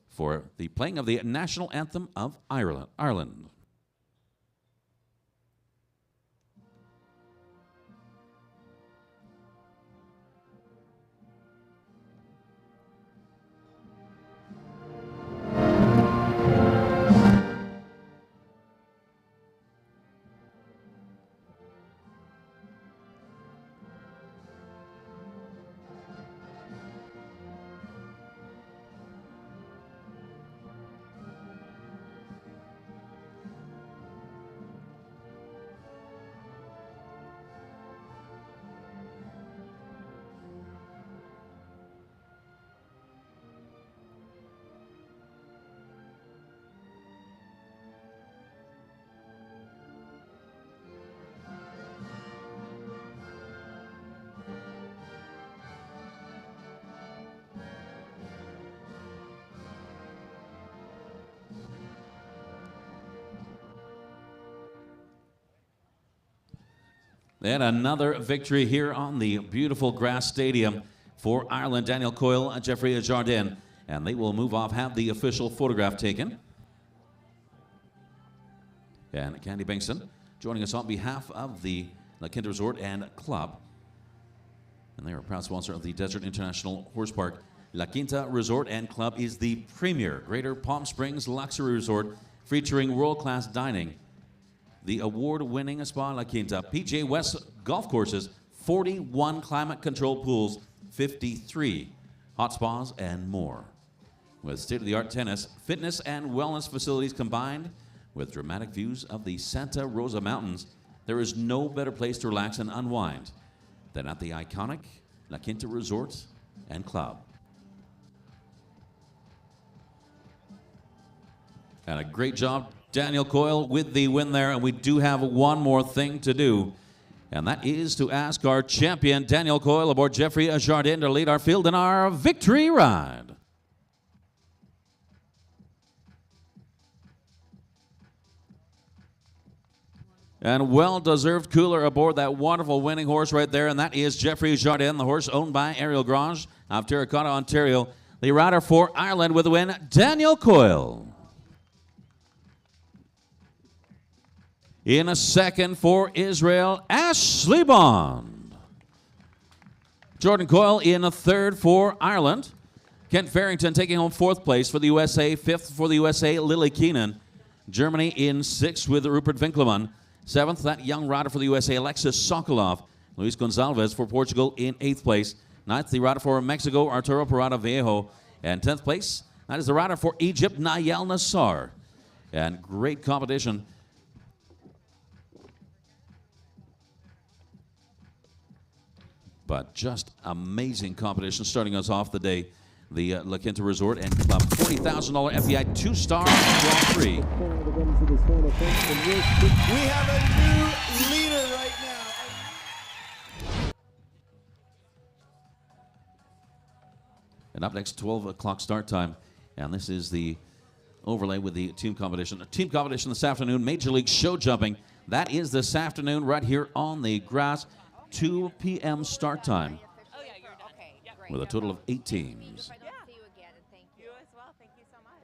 for the playing of the national anthem of Ireland. And another victory here on the beautiful grass stadium for Ireland. Daniel Coyle, Jeffrey Jardin, and they will move off, have the official photograph taken. And Candy Bankston joining us on behalf of the La Quinta Resort and Club. And they are a proud sponsor of the Desert International Horse Park. La Quinta Resort and Club is the premier Greater Palm Springs luxury resort featuring world-class dining, the award-winning Spa La Quinta, PGA West golf courses, 41 climate-controlled pools, 53 hot spas, and more. With state-of-the-art tennis, fitness, and wellness facilities combined with dramatic views of the Santa Rosa Mountains, there is no better place to relax and unwind than at the iconic La Quinta Resort and Club. And a great job, Daniel Coyle, with the win there. And we do have one more thing to do, and that is to ask our champion, Daniel Coyle, aboard Jeffrey Jardin, to lead our field in our victory ride. And well-deserved cooler aboard that wonderful winning horse right there, and that is Jeffrey Jardin, the horse owned by Ariel Grange of Terracotta, Ontario. The rider for Ireland with the win, Daniel Coyle. In a second for Israel, Ashley Bond. Jordan Coyle in a third for Ireland. Kent Farrington taking home fourth place for the USA. Fifth for the USA, Lily Keenan. Germany in sixth with Rupert Winkleman. Seventh, that young rider for the USA, Alexis Sokolov. Luis Gonzalez for Portugal in eighth place. Ninth, the rider for Mexico, Arturo Parada Viejo. And 10th place, that is the rider for Egypt, Nayel Nassar. And great competition. But just amazing competition starting us off the day. The La Quinta Resort and Club $40,000 FBI 2-star Grand Prix. We have a new leader right now. And up next, 12 o'clock start time. And this is the overlay with the team competition. The team competition this afternoon, Major League Show Jumping. That is this afternoon right here on the grass. 2 p.m. start time with a total of 8 teams. Yeah. See you again, and thank you. You as well. Thank you so much.